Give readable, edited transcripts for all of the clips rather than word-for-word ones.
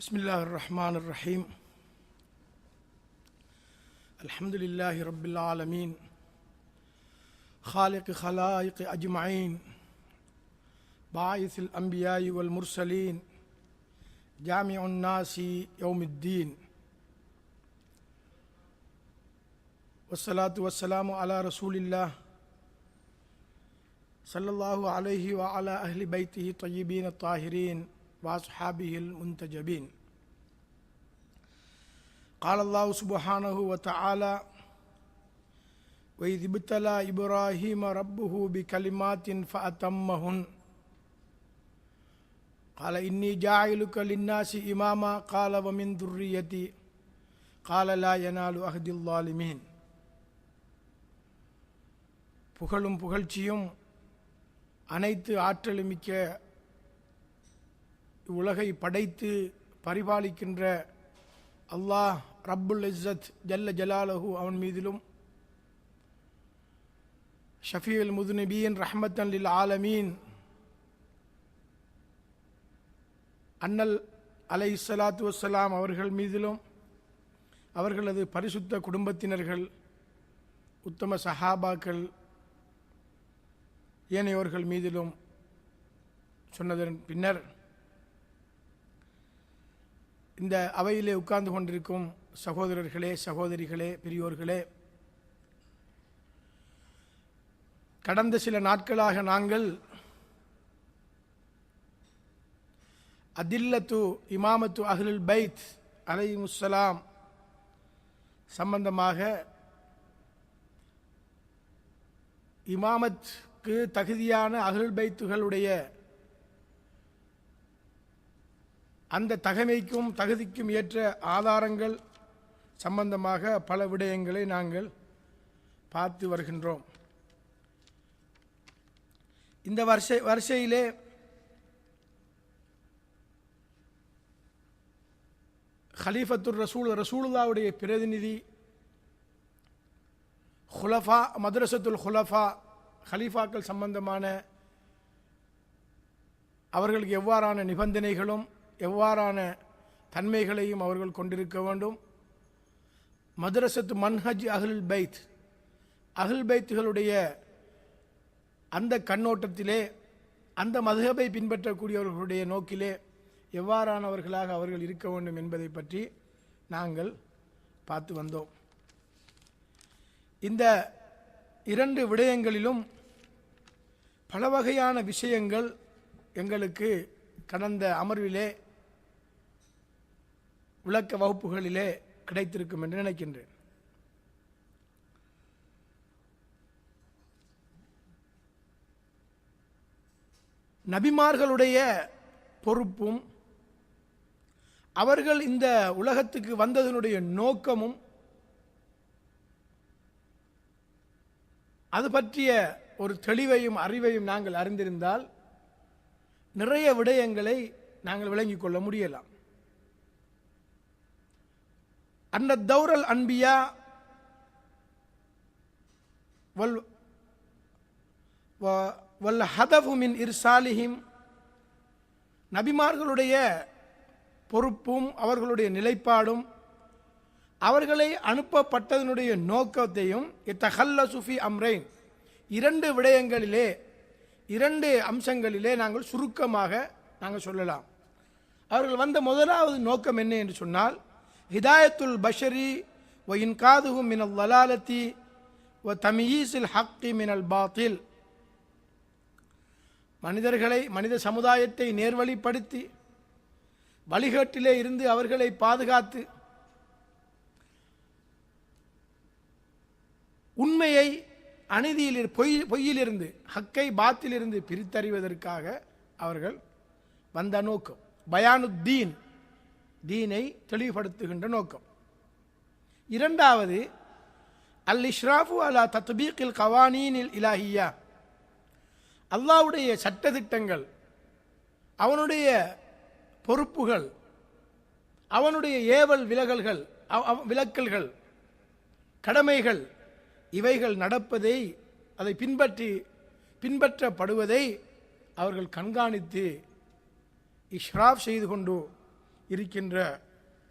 بسم الله الرحمن الرحيم الحمد لله رب العالمين خالق خلائق أجمعين باعث الأنبياء والمرسلين جامع الناس يوم الدين والصلاة والسلام على رسول الله صلى الله عليه وعلى أهل بيته الطيبين الطاهرين وأصحابه المنتجبين. قال الله سبحانه وتعالى: وإذ ابتلى إبراهيم ربه بكلمات فأتمهن قال إني جاعلك للناس إماما قال ومن ذريتي قال لا ينال عهد الظالمين. புகழும் புகழ்ச்சியும் அனைத்து ஆற்றலுமிக்க உலகை படைத்து பரிபாலிக்கின்ற அல்லாஹ் ரப்புல் இஸ்ஸத் ஜல்ல ஜலாலஹு அவன் மீதிலும், ஷஃபீல் முதுநபியின் ரஹ்மத்தன் லில் ஆலமீன் அன்னல் அலைஹிஸ்ஸலாத்து வஸ்ஸலாம் அவர்கள் மீதிலும், அவர்களது பரிசுத்த குடும்பத்தினர்கள், உத்தம சஹாபாக்கள் ஏனையோர்கள் மீதிலும் சொன்னதன் பின்னர், இந்த அவையிலே உட்கார்ந்து கொண்டிருக்கும் சகோதரர்களே, சகோதரிகளே, பெரியோர்களே, கடந்த சில நாட்களாக நாங்கள் அதில்லத்து இமாமத்து அஹ்லுல் பைத் அலைஹிமுஸ்ஸலாம் சம்பந்தமாக இமாமத்துக்கு தகுதியான அஹ்லுல் பைத்துகளுடைய அந்த தகமைக்கும் தகுதிக்கும் ஏற்ற ஆதாரங்கள் சம்பந்தமாக பல விடயங்களை நாங்கள் பார்த்து வருகின்றோம். இந்த வரிசையிலே ஹலீஃபத்துர் ரசூலுல்லாவுடைய பிரதிநிதி, ஹுலஃபா, மദ്രസத்துல் ஹுலஃபா, ஹலீஃபாக்கள் சம்பந்தமான அவர்களுக்கு எவ்வாறான நிபந்தனைகளும் எவ்வாறான தன்மைகளையும் அவர்கள் கொண்டிருக்க வேண்டும், மദ്രസத்து மன்ஹஜ் அஹ்லுல் பைத், அஹ்லுல் பைத்துகளுடைய அந்த கண்ணோட்டத்திலே, அந்த மதுஹபை பின்பற்றக்கூடியவர்களுடைய நோக்கிலே எவ்வாறானவர்களாக அவர்கள் இருக்க வேண்டும் என்பதை பற்றி நாங்கள் பார்த்து வந்தோம். இந்த இரண்டு விடயங்களிலும் பல வகையான விஷயங்கள் எங்களுக்கு கடந்த அமர்விலே விளக்க வகுப்புகளிலே கிடைத்திருக்கும் என்று நினைக்கின்றேன். நபிமார்களுடைய பொறுப்பும் அவர்கள் இந்த உலகத்துக்கு வந்ததனுடைய நோக்கமும் அது பற்றிய ஒரு தெளிவையும் அறிவையும் நாங்கள் அறிந்திருந்தால் நிறைய விடயங்களை நாங்கள் விளங்கிக் கொள்ள முடியலாம். அன்ன தௌரல் அன்பியா வல் ஹதஃபு மின் இர்சாலிஹிம், நபிமார்களுடைய பொறுப்பும் அவர்களுடைய நிலைப்பாடும் அவர்களை அனுப்பப்பட்டதனுடைய நோக்கத்தையும் இத்தஹல்லசு ஃபீ அம்ரைன், இரண்டு விடயங்களிலே, இரண்டு அம்சங்களிலே நாங்கள் சுருக்கமாக நாங்கள் சொல்லலாம். அவர்கள் வந்த முதலாவது நோக்கம் என்ன என்று சொன்னால், ஹிதாயத்துல் பஷரி வ இன்காதுஹு மினல் லலாலத்தி வ தம்யீஸில் ஹக்கி மினல் பாத்தில், மனிதர்களை, மனித சமுதாயத்தை நேர்வழிப்படுத்தி வழிகேட்டிலே இருந்து அவர்களை பாதுகாத்து உண்மையை அநீதியில் பொய்யிலிருந்து, ஹக்கை பாத்திலிருந்து பிரித்தறிவதற்காக அவர்கள் வந்த நோக்கம். பயானுத்தீன், தீனை தெளிவுபடுத்துகின்ற நோக்கம். இரண்டாவது அல் இஷ்ராஃபு அலா தத்பீக்கில் கவானீனில் இலாஹியா, அல்லாஹ்வுடைய சட்டதிட்டங்கள், அவனுடைய பொறுப்புகள், அவனுடைய ஏவல் விலக்கல்கள், கடமைகள், இவைகள் நடப்பதை, அதை பின்பற்றப்படுவதை அவர்கள் கண்காணித்து இஷ்ராஃப் செய்து கொண்டு இருக்கின்ற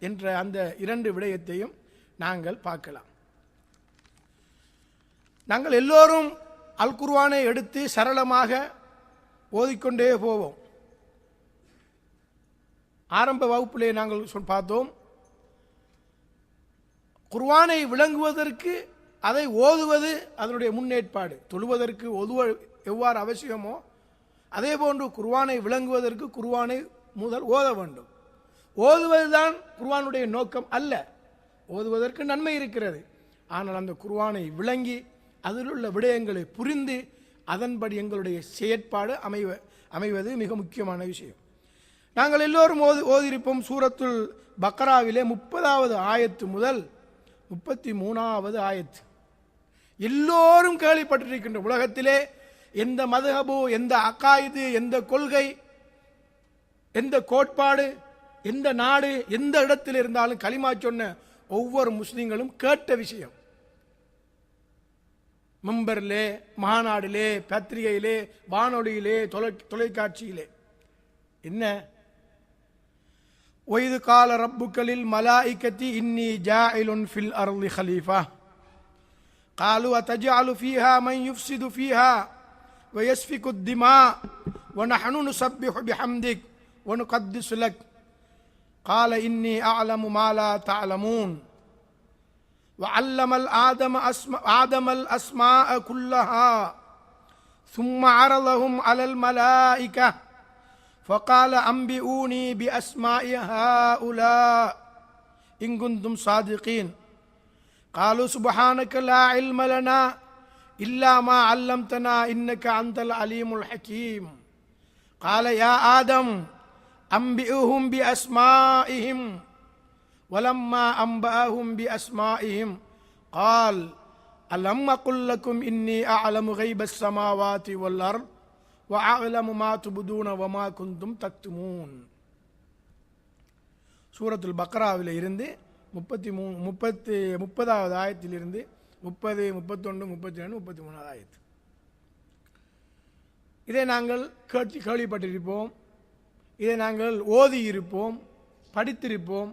என்ற அந்த இரண்டு விடயத்தையும் நாங்கள் பார்க்கலாம். நாங்கள் எல்லோரும் அல் குர்ஆனை எடுத்து சரளமாக ஓதிக்கொண்டே போவோம். ஆரம்ப வகுப்பிலே நாங்கள் பார்த்தோம், குர்ஆனை விளங்குவதற்கு அதை ஓதுவது அதனுடைய முன்னேற்பாடு. தொழுவதற்கு எவ்வாறு அவசியமோ அதே போன்று குர்ஆனை விளங்குவதற்கு குர்ஆனை முதல் ஓத வேண்டும். ஓதுவதுதான் குர்ஆனுடைய நோக்கம் அல்ல. ஓதுவதற்கு நன்மை இருக்கிறது, ஆனால் அந்த குர்ஆனை விளங்கி அதில் உள்ள விடயங்களை புரிந்து அதன்படி எங்களுடைய செயற்பாடு அமைவது மிக முக்கியமான விஷயம். நாங்கள் எல்லோரும் ஓதியிருப்போம் சூரத்துல் பக்ராவிலே 30வது ஆயத்து முதல் 33வது ஆயத்து. எல்லோரும் கேள்விப்பட்டிருக்கின்ற உலகத்திலே எந்த மதுஹபு, எந்த அகாயிது, எந்த கொள்கை, எந்த கோட்பாடு, எந்த நாடு, எந்த இடத்தில் இருந்தாலும் கலிமா சொன்ன ஒவ்வொரு முஸ்லிம்களும் கேட்ட விஷயம். மெம்பரிலே, மாநாடிலே, பத்திரிகையிலே, வானொலியிலே, தொலைக்காட்சியிலே என்ன? ஒய்து கால ரப்புக்களில் மலாயிகத்தி இன்னி ஜாயிலுன் ஃபில் அர்லி ஹலீஃபா காலு அத்தஜஅலு ஃபீஹா மன் யுஃப்ஸிது ஃபீஹா வயஸ்ஃபிகு الدماء ونحن نسبح بحمدك ونقدس لك قال إني أعلم ما لا تعلمون وعلم آدم الأسماء كلها ثم عرضهم على الملائكة فقال أنبئوني بأسماء هؤلاء إن كنتم صادقين قالوا سبحانك لا علم لنا إلا ما علمتنا إنك أنت العليم الحكيم قال يا آدم أنبئهم بأسمائهم ولما أنبأهم بأسمائهم قال ألم أقل لكم إني أعلم غيب السماوات والأرض وأعلم ما تبدون وما كنتم تكتمون. சூரத்துல் பக்ராவில் இருந்து 30வது ஆயத்திலிருந்து 30, 31, 32, 33வது ஆயத்து. இதை நாங்கள் கேள்விப்பட்டிருப்போம், இதை நாங்கள் ஓதி இருப்போம், படித்திருப்போம்.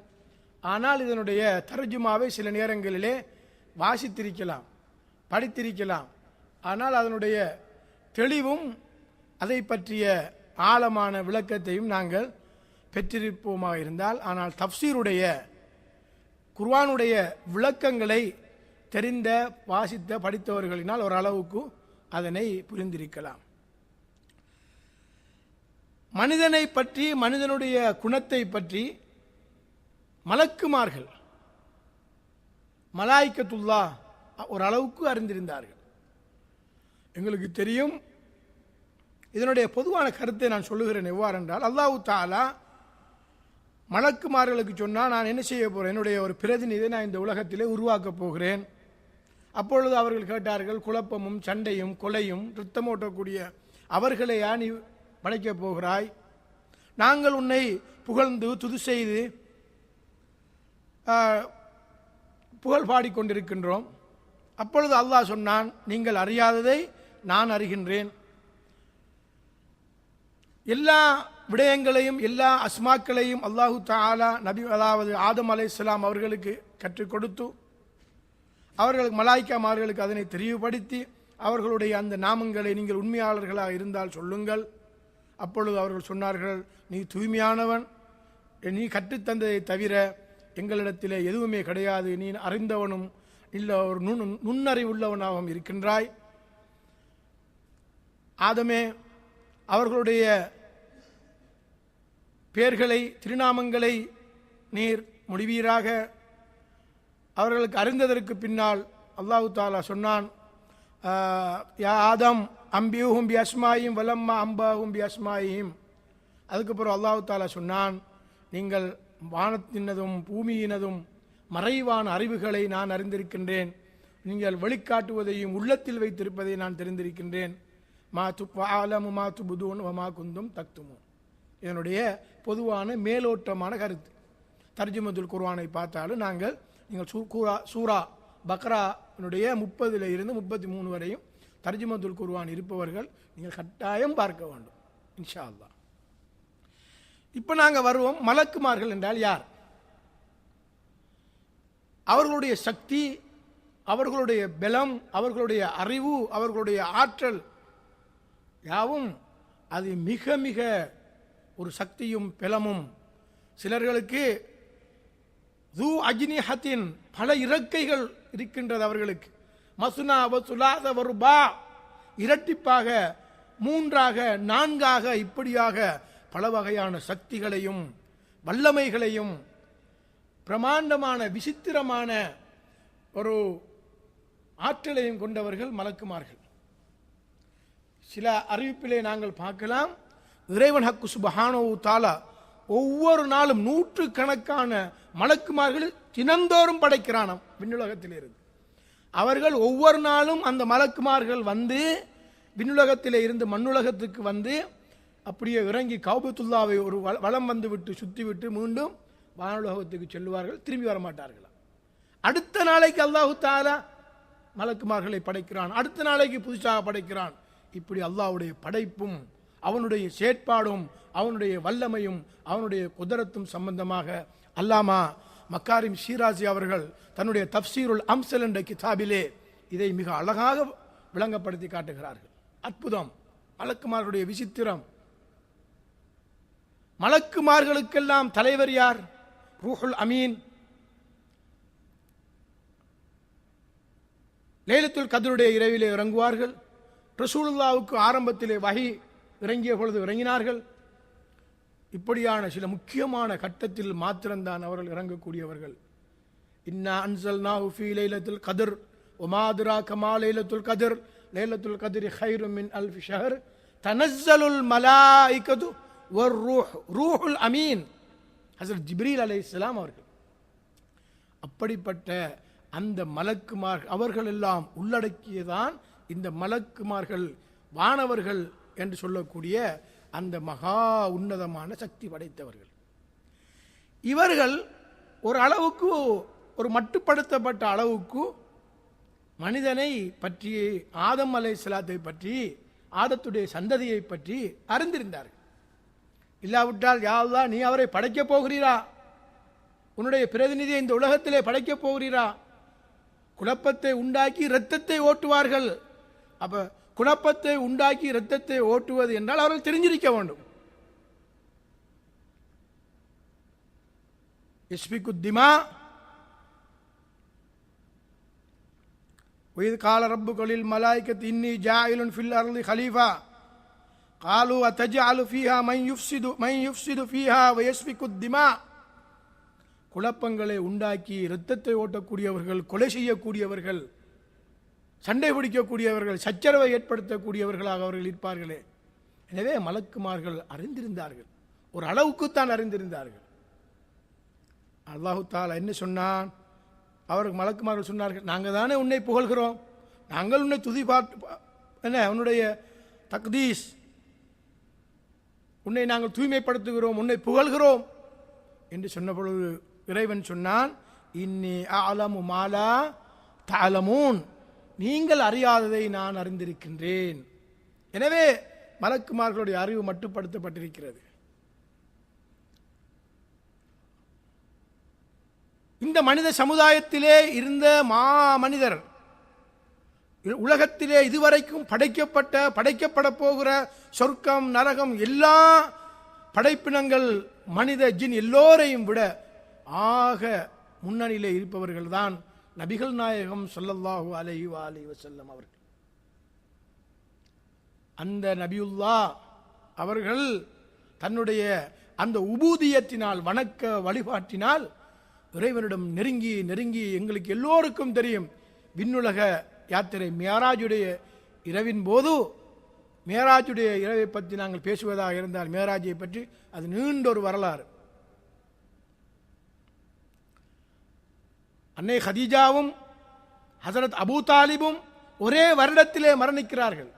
ஆனால் இதனுடைய தர்ஜுமாவை சில நேரங்களிலே வாசித்திருக்கலாம், படித்திருக்கலாம். ஆனால் அதனுடைய தெளிவும் அதை பற்றிய ஆழமான விளக்கத்தையும் நாங்கள் பெற்றிருப்போமாக இருந்தால், ஆனால் தஃப்சீருடைய குர்ஆனுடைய விளக்கங்களை தெரிந்த, வாசித்த, படித்தவர்களினால் ஓரளவுக்கு அதனை புரிந்திருக்கலாம். மனிதனை பற்றி, மனிதனுடைய குணத்தை பற்றி மலக்குமார்கள், மலாயிக்கத்துல்லா ஓரளவுக்கு அறிந்திருந்தார்கள். எங்களுக்கு தெரியும். இதனுடைய பொதுவான கருத்தை நான் சொல்லுகிறேன். எவ்வாறென்றால், அல்லாஹ் தஆலா மலக்குமார்களுக்கு சொன்னால், நான் என்ன செய்ய போகிறேன், என்னுடைய ஒரு பிரதிநிதியை நான் இந்த உலகத்திலே உருவாக்கப் போகிறேன். அப்பொழுது அவர்கள் கேட்டார்கள், குழப்பமும் சண்டையும் கொலையும் இரத்தமோட்டக்கூடிய அவர்களையா நீ படைக்கப் போகிறாய்? நாங்கள் உன்னை புகழ்ந்து துதி செய்து புகழ் பாடிக்கொண்டிருக்கின்றோம். அப்பொழுது அல்லாஹ் சொன்னான், நீங்கள் அறியாததை நான் அறிகின்றேன். எல்லா விடயங்களையும், எல்லா அஸ்மாக்களையும் அல்லாஹு தஆலா அதாவது ஆதம் அலைஹிஸ்ஸலாம் அவர்களுக்கு கற்றுக் கொடுத்து, அவர்களுக்கு மலாய்க்காமார்களுக்கு அதனை தெளிவுபடுத்தி, அவர்களுடைய அந்த நாமங்களை நீங்கள் உண்மையாளர்களாக இருந்தால் சொல்லுங்கள். அப்பொழுது அவர்கள் சொன்னார்கள், நீ தூய்மையானவன், நீ கற்றுத்தந்ததை தவிர எங்களிடத்திலே எதுவுமே கிடையாது, நீ அறிந்தவனும் இல்லை, ஒரு நுண்ணறிவுள்ளவனாகவும் இருக்கின்றாய். ஆதமே, அவர்களுடைய பெயர்களை, திருநாமங்களை நீர் முடிவீராக. அவர்களுக்கு அறிந்ததற்கு பின்னால் அல்லாஹு தஆலா சொன்னான், யா ஆதம் அம்பியூஹும் பி அஸ்மாயிம் வலம்மா அம்பாஹும் பி அஸ்மாயிம். அதுக்கப்புறம் அல்லாஹு தஆலா சொன்னான், நீங்கள் வானத்தினதும் பூமியினதும் மறைவான அறிவுகளை நான் அறிந்திருக்கின்றேன், நீங்கள் வெளிக்காட்டுவதையும் உள்ளத்தில் வைத்திருப்பதை நான் தெரிந்திருக்கின்றேன். மா துஆலமு மா துபுதூன் வமா குந்தும் தக்துமூன். இதனுடைய பொதுவான மேலோட்டமான கருத்து. தர்ஜுமத்துல் குர்ஆனை பார்த்தாலும் நீங்கள் சூரா பக்ரானுடைய 30 to 33 வரையும் தர்ஜுமத்துல் குர்ஆன் இருப்பவர்கள் நீங்கள் கட்டாயம் பார்க்க வேண்டும் இன்ஷா அல்லாஹ். இப்ப நாங்க வருவோம், மலக்குமார்கள் என்றால் யார்? அவர்களுடைய சக்தி, அவர்களுடைய பலம், அவர்களுடைய அறிவு, அவர்களுடைய ஆற்றல் யாவும் அது மிக மிக ஒரு சக்தியும் பலமும். சிலர்களுக்கு து அஜ்னிஹத்தின் பல இறக்கைகள் இருக்கின்றது அவர்களுக்கு. மசுனா வசுலாத வருபா, இரட்டிப்பாக, மூன்றாக, நான்காக, இப்படியாக பல வகையான சக்திகளையும் வல்லமைகளையும் பிரமாண்டமான விசித்திரமான ஒரு ஆற்றலையும் கொண்டவர்கள் மலக்குமார்கள். சில அறிவிப்பிலே நாங்கள் பார்க்கலாம், இறைவன் ஹக்கு சுப்ஹானஹு தஆலா ஒவ்வொரு நாளும் நூற்றுக்கணக்கான மலக்குமார்கள் தினந்தோறும் படைக்கிறானாம் விண்ணுலகத்தில் இருந்து. அவர்கள் ஒவ்வொரு நாளும் அந்த மலக்குமார்கள் வந்து விண்ணுலகத்திலே இருந்து மண்ணுலகத்துக்கு வந்து அப்படியே இறங்கி கௌபத்துல்லாவை ஒரு வலம் வந்து விட்டு சுத்தி விட்டு மீண்டும் வானுலகத்துக்கு செல்லுவார்கள், திரும்பி வரமாட்டார்களாம். அடுத்த நாளைக்கு அல்லாஹு தஆலா மலக்குமார்களை படைக்கிறான், அடுத்த நாளைக்கு புதுசாக படைக்கிறான். இப்படி அல்லாஹ்வுடைய படைப்பும் அவனுடைய செயற்பாடும் அவனுடைய வல்லமையும் அவனுடைய குதரத்தும் சம்பந்தமாக அல்லாமா மக்காரிம் ஷீராசி அவர்கள் தன்னுடைய தப்சீருல் அம்சல் என்ற கிதாபிலே இதை மிக அழகாக விளங்கப்படுத்தி காட்டுகிறார்கள். அற்புதம், மலக்குமார்களுடைய விசித்திரம். மலக்குமார்களுக்கெல்லாம் தலைவர் யார்? ரூஹுல் அமீன். லைலத்துல் கத்ருடைய இரவிலே இறங்குவார்கள். ரசூலுல்லாவுக்கு ஆரம்பத்திலே வஹி இறங்கிய பொழுது இறங்கினார்கள். இப்படியான சில முக்கியமான கட்டத்தில் மாத்திரம்தான் அவர்கள் இறங்கக்கூடியவர்கள். இன்னா அன்ஸல்நாஹு ஃபீ லைலத்துல் கத்ர் வமா அத்ராக மா லைலத்துல் கத்ர் லைலத்துல் கத்ரி கைரும் மின் அல்ஃபி ஷஹர் தனஸ்ஸலுல் மலாயிகத்து வர்ரூஹ் ரூஹுல் அமீன் ஹஸரத் ஜிப்ரீல் அலைஹிஸ்ஸலாம் அவர்கள். அப்படிப்பட்ட அந்த மலக்குமார்கள் அவர்கள் எல்லாம் உள்ளடக்கியதான் இந்த மலக்குமார்கள், வானவர்கள் என்று சொல்லக்கூடிய அந்த மகா உன்னதமான சக்தி படைத்தவர்கள். இவர்கள் ஒரு அளவுக்கு, ஒரு மட்டுப்படுத்தப்பட்ட அளவுக்கு மனிதனை பற்றி, ஆதம் அலைஹிஸ்ஸலாத்தை பற்றி, ஆதத்துடைய சந்ததியை பற்றி அறிந்திருந்தார்கள். இல்லாவிட்டால் யா அல்லாஹ் நீ அவரை படைக்கப் போகிறீரா, உன்னுடைய பிரதிநிதியை இந்த உலகத்திலே படைக்கப் போகிறீரா? குழப்பத்தை உண்டாக்கி இரத்தத்தை ஓட்டுவார்கள். அப்ப குழப்பத்தை உண்டாக்கி இரத்தத்தை ஓட்டுவது என்றால் அவர்கள் தெரிஞ்சிருக்க வேண்டும். யஸ்பிகு திமா وإذ قال ربك للملائكة إني جاعل في الأرض خليفة قالوا أتجعل فيها من يفسد فيها ويسفك الدماء. குழப்பங்களை உண்டாக்கி இரத்தத்தை ஓட்டக்கூடியவர்கள், கொலை செய்யக்கூடியவர்கள், சண்டை பிடிக்கக்கூடியவர்கள், சச்சரவை ஏற்படுத்தக்கூடியவர்களாக அவர்கள் இருப்பார்களே. எனவே மலக்குமார்கள் அறிந்திருந்தார்கள், ஒரு அளவுக்குத்தான் அறிந்திருந்தார்கள். அல்லாஹு தஆலா என்ன சொன்னான்? அவருக்கு மலக்குமார்கள் சொன்னார்கள், நாங்கள் தானே உன்னை புகழ்கிறோம், நாங்கள் உன்னை துதி என்ன உன்னுடைய தக்தீஸ், உன்னை நாங்கள் தூய்மைப்படுத்துகிறோம், உன்னை புகழ்கிறோம் என்று சொன்ன பொழுது இறைவன் சொன்னான், இன்னி அஅலமு மா லா தஅலமூன், நீங்கள் அறியாததை நான் அறிந்திருக்கின்றேன். எனவே மலக்குமார்களுடைய அறிவு மட்டுப்படுத்தப்பட்டிருக்கிறது. இந்த மனித சமுதாயத்திலே இருந்த மனிதர், உலகத்திலே இதுவரைக்கும் படைக்கப்பட போகிற சொர்க்கம், நரகம், எல்லா படைப்பினங்கள், மனித ஜின் எல்லோரையும் விட ஆக முன்னணியிலே இருப்பவர்கள் தான் நபிகள் நாயகம் ஸல்லல்லாஹு அலைஹி வஸல்லம் அவர்கள். அந்த நபியுல்லா அவர்கள் தன்னுடைய அந்த உபூதியத்தினால், வணக்க வழிபாட்டினால் இறைவனிடம் நெருங்கி நெருங்கி, எங்களுக்கு எல்லோருக்கும் தெரியும், விண்ணுலக யாத்திரை மேராஜுடைய இரவின் போது, மேராஜுடைய இரவை பற்றி நாங்கள் பேசுவதாக இருந்தால் மேராஜை பற்றி அது நீண்ட ஒரு வரலாறு. அன்னை ஹதீஜாவும் ஹஸரத் அபூ தாலிபும் ஒரே வருடத்திலே மரணிக்கிறார்கள்.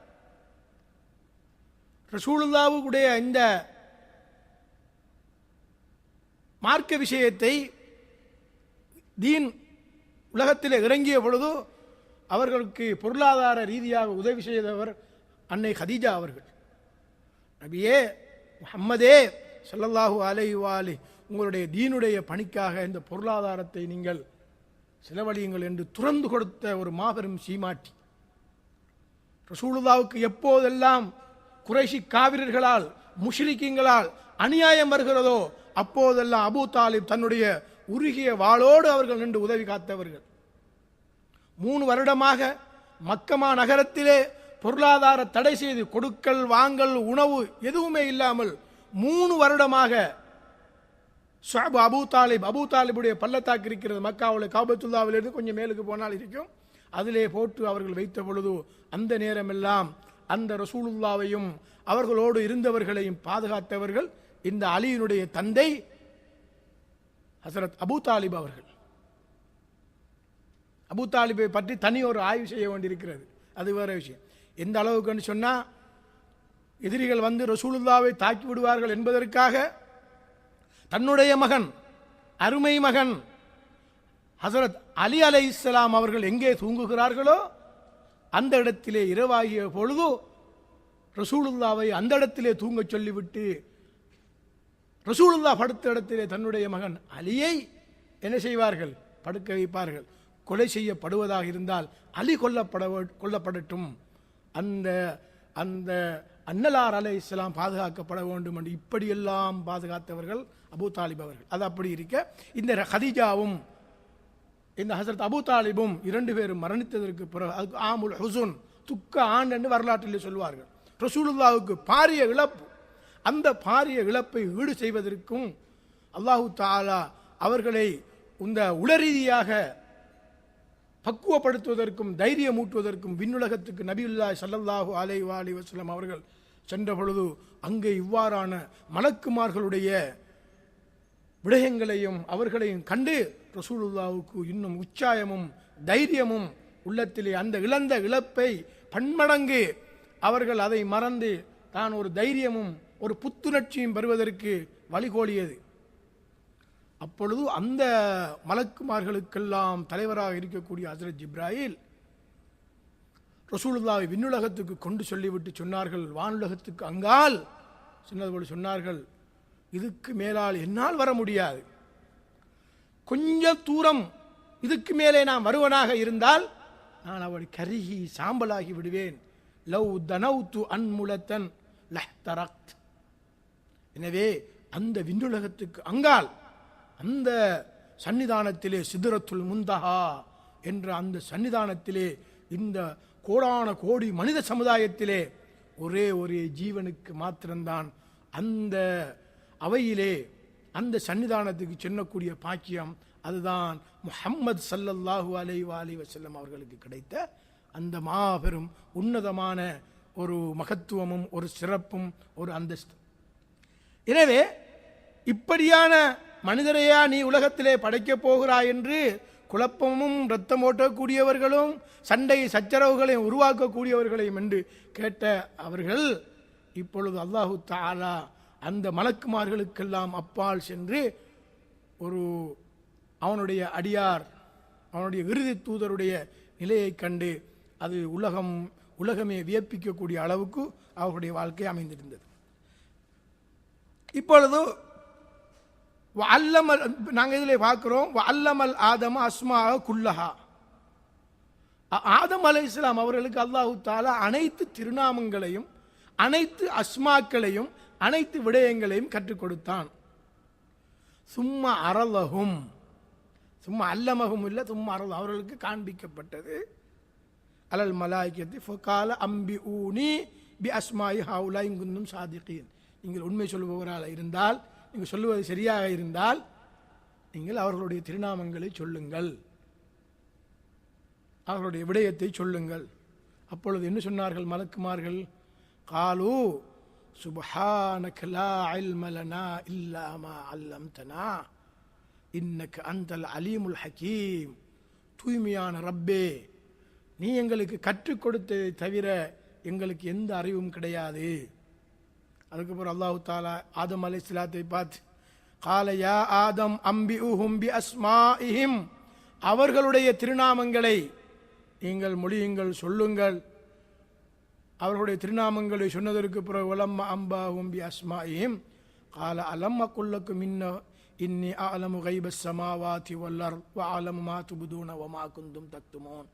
ரசூலுல்லாஹ்வுடைய இந்த மார்க்க விஷயத்தை, தீன் உலகத்திலே இறங்கிய பொழுது அவர்களுக்கு பொருளாதார ரீதியாக உதவி செய்தவர் அன்னை ஹதீஜா அவர்கள். நபியே முஹம்மதே, ஸல்லல்லாஹு அலைஹி வஆலிஹி உங்களுடைய தீனுடைய பணிக்காக இந்த பொருளாதாரத்தை நீங்கள் செலவழியுங்கள் என்று துறந்து கொடுத்த ஒரு மாபெரும் சீமாட்டி. ரசூலுல்லாவுக்கு எப்போதெல்லாம் குறைஷி காவிரர்களால் முஷ்ரிக்கீங்களால் அநியாயம் வருகிறதோ அப்போதெல்லாம் அபூ தாலிப் தன்னுடைய உருகிய வாளோடு அவர்கள் நின்று உதவி காத்தவர்கள். 3 வருடமாக மக்கமா நகரத்திலே பொருளாதார தடை செய்து கொடுக்கல் வாங்கல் உணவு எதுவுமே இல்லாமல் 3 வருடமாக அபூ தாலிபுடைய பள்ளத்தாக்கு இருக்கிறது, மக்காவில் காபத்துல்லாவிலிருந்து கொஞ்சம் மேலுக்கு போனால் இருக்கும், அதிலே போட்டு அவர்கள் வைத்த பொழுது அந்த நேரமெல்லாம் அந்த ரசூலுல்லாவையும் அவர்களோடு இருந்தவர்களையும் பாதுகாத்தவர்கள் இந்த அலியினுடைய தந்தை ஹசரத் அபூ தாலிப் அவர்கள். அபூ தாலிபை பற்றி தனி ஒரு ஆய்வு செய்ய வேண்டியிருக்கிறது, அது வேற விஷயம். எந்த அளவுக்குன்னு சொன்னால், எதிரிகள் வந்து ரசூலுல்லாவை தாக்கி விடுவார்கள் என்பதற்காக தன்னுடைய மகன், அருமை மகன் ஹசரத் அலி அலைஹிஸ்ஸலாம் அவர்கள் எங்கே தூங்குகிறார்களோ அந்த இடத்திலே இரவாகிய பொழுது ரசூலுல்லாவை அந்த இடத்திலே தூங்க சொல்லிவிட்டு ரசூலுல்லா படுத்த இடத்திலே தன்னுடைய மகன் அலியை என்ன செய்வார்கள், படுக்க வைப்பார்கள். கொலை செய்யப்படுவதாக இருந்தால் அலி கொல்லப்படட்டும், அந்த அந்த அன்னலார் அலைஹிஸ்ஸலாம் பாதுகாக்கப்பட வேண்டும் என்று இப்படியெல்லாம் பாதுகாத்தவர்கள் அபூ தாலிப் அவர்கள். அது அப்படி இருக்க இந்த ஹதீஜாவும் இந்த ஹசரத் அபூ தாலிபும் 2 பேரும் மரணித்ததற்கு பிறகு அதுக்கு ஆமுல் ஹுசுன், துக்க ஆண்டு என்று வரலாற்றில் சொல்வார்கள். ரசூலுல்லாவுக்கு பாரிய இழப்பு. அந்த பாரிய இழப்பை ஈடு செய்வதற்கும் அல்லாஹு தஆலா அவர்களை இந்த உளரீதியாக பக்குவப்படுத்துவதற்கும் தைரியமூட்டுவதற்கும் விண்ணுலகத்துக்கு நபியுல்லாஹி ஸல்லல்லாஹு அலைஹி வஸல்லம் அவர்கள் சென்ற பொழுது அங்கே இவ்வாறான மலக்குமார்களுடைய விடயங்களையும் அவர்களையும் கண்டு ரசூலுல்லாவுக்கு இன்னும் உற்சாகமும் தைரியமும் உள்ளத்திலே அந்த இழந்த இழப்பை பன்மடங்கு அவர்கள் அதை மறந்து தான் ஒரு தைரியமும் ஒரு புத்துணர்ச்சியும் பெறுவதற்கு வழிகோலியது. அப்பொழுது அந்த மலக்குமார்களுக்கெல்லாம் தலைவராக இருக்கக்கூடிய ஹஜ்ரத் ஜிப்ராயில் ரசூலுல்லாவை விண்ணுலகத்துக்கு கொண்டு சொல்லிவிட்டு சொன்னார்கள், வானுலகத்துக்கு அங்கால் சொன்னது சொன்னார்கள், இதுக்கு மேலால் என்னால் வர முடியாது, கொஞ்சம் தூரம் இதுக்கு மேலே நான் வருவனாக இருந்தால் நான் அவள் கருகி சாம்பலாகி விடுவேன். லவ் தனவுத்து அன்முலத்தன் லஹ்தரக்த். எனவே அந்த விண்ணுலகத்துக்கு அங்கால் அந்த சன்னிதானத்திலே சிதறத்துல் முந்தஹா என்ற அந்த சன்னிதானத்திலே இந்த கோடான கோடி மனித சமுதாயத்திலே ஒரே ஜீவனுக்கு மாத்திரம்தான் அந்த அவையிலே அந்த சன்னிதானத்துக்கு செல்லக்கூடிய பாக்கியம். அதுதான் முஹம்மது ஸல்லல்லாஹு அலைஹி வஸல்லம் அவர்களுக்கு கிடைத்த அந்த மாபெரும் உன்னதமான ஒரு மகத்துவமும் ஒரு சிறப்பும் ஒரு அந்தஸ்து. எனவே இப்படியான மனிதரையா நீ உலகத்திலே படைக்கப் போகிறாய் என்று குழப்பமும் இரத்தம் ஓட்டக்கூடியவர்களும் சண்டை சச்சரவுகளையும் உருவாக்கக்கூடியவர்களையும் என்று கேட்ட அவர்கள் இப்பொழுது அல்லாஹு தஆலா அந்த மலக்குமார்களுக்கெல்லாம் அப்பால் சென்று ஒரு அவனுடைய அடியார் அவனுடைய இறுதி தூதருடைய நிலையை கண்டு அது உலகமே வியப்பிக்கக்கூடிய அளவுக்கு அவர்களுடைய வாழ்க்கை அமைந்திருந்தது. இப்பொழுது நாங்கள் இதில் பார்க்கிறோம், அல்லமல் ஆதம அஸ்மா குல்லஹா. ஆதம் அலைஹிஸ்ஸலாம் அவர்களுக்கு அல்லாஹு தஆலா அனைத்து திருநாமங்களையும் அனைத்து அஸ்மாக்களையும் அனைத்து விடயங்களையும் கற்றுக் கொடுத்தான். சும்மா அரலஹும், சும்மா அல்லமகும் இல்லை, சும்மா அரல் அவர்களுக்கு காண்பிக்கப்பட்டது. அலல் மலாய்க்கத்தி ஃபகால அம்பி ஊனி பி அஸ்மாயி ஹவுலா இங்குந்தும் சாதிகீன். நீங்கள் உண்மை சொல்பவராக இருந்தால், நீங்கள் சொல்லுவது சரியாக இருந்தால் நீங்கள் அவர்களுடைய திருநாமங்களை சொல்லுங்கள், அவர்களுடைய விடயத்தை சொல்லுங்கள். அப்பொழுது என்ன சொன்னார்கள் மலக்குமார்கள்? காலு சுப்ஹானக லா இல்ம லனா இல்லா மா அல்லம்தனா இன்னக அன்தல் அலீமுல் ஹகீம். தூய்மையான ரப்பே, நீ எங்களுக்கு கற்றுக் கொடுத்ததை தவிர எங்களுக்கு எந்த அறிவும் கிடையாது. அதுக்கப்புறம் அல்லாஹு தஆலா ஆதம் அலைஹிஸ்ஸலாத்தை பார்த்து கால யா ஆதம் அம்பிஉஹும் பி அஸ்மாஇஹிம், அவர்களுடைய திருநாமங்களை நீங்கள் மொழியுங்கள், சொல்லுங்கள். அவர்களுடைய திருநாமங்களை சொன்னதற்கு பிறகு வலம்ம அம்பாஹும் பி அஸ்மாஇஹிம், கால அலம் அக்குல்லக்கும் இன்னி அலமு கைபஸ் சமாவாதி வல்லர் அலமு மா துபுதூன வமா குந்தும் தக்துமோன்.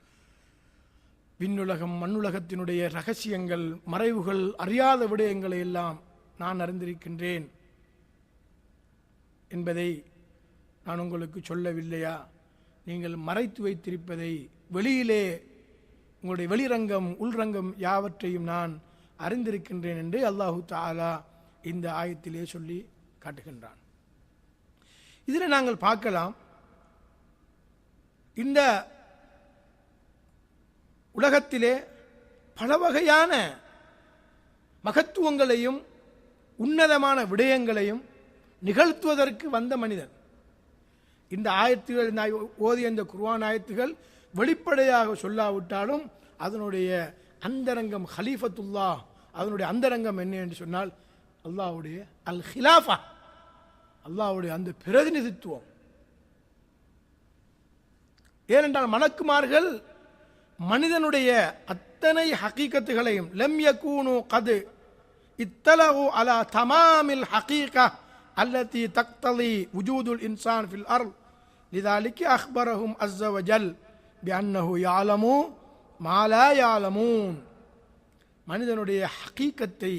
விண்ணுலகம் மண்ணுலகத்தினுடைய ரகசியங்கள் மறைவுகள் அறியாத விடயங்களை எல்லாம் நான் அறிந்திருக்கின்றேன் என்பதை நான் உங்களுக்கு சொல்லவில்லையா? நீங்கள் மறைத்து வைத்திருப்பதை வெளியிலே உங்களுடைய வெளிரங்கம் உள்ரங்கம் யாவற்றையும் நான் அறிந்திருக்கின்றேன் என்று அல்லாஹு தஆலா இந்த ஆயத்திலே சொல்லி காட்டுகின்றான். இதில் நாங்கள் பார்க்கலாம், இந்த உலகத்திலே பல வகையான மகத்துவங்களையும் உன்னதமான விடயங்களையும் நிகழ்த்துவதற்கு வந்த மனிதன். இந்த ஆயத்துகள் ஓதிய இந்த குர்ஆன் ஆயத்துகள் வெளிப்படையாக சொல்லாவிட்டாலும் அதனுடைய அந்தரங்கம் ஹலீஃபத்துல்லா, அதனுடைய அந்தரங்கம் என்ன என்று சொன்னால் அல்லாஹ்வுடைய அல் ஹிலாஃபா, அல்லாஹ்வுடைய அந்த பிரதிநிதித்துவம். ஏனென்றால் மலக்குமார்கள் மனிதனுடைய அத்தனை ஹகீகத்துகளையும் லம் யகூனு கது இத்தலகு அலா தமாமில் ஹகீகா அல்லதி தக்தலி வஜூதுல் இன்சான் ஃபில் அர்ல் லிதாலிக அக்பரஹும் அஸ்ஸ வஜல் பிஅன்னஹு யஅலமு மா லா யஅலமூன். மனிதனுடைய ஹகீகத்தை,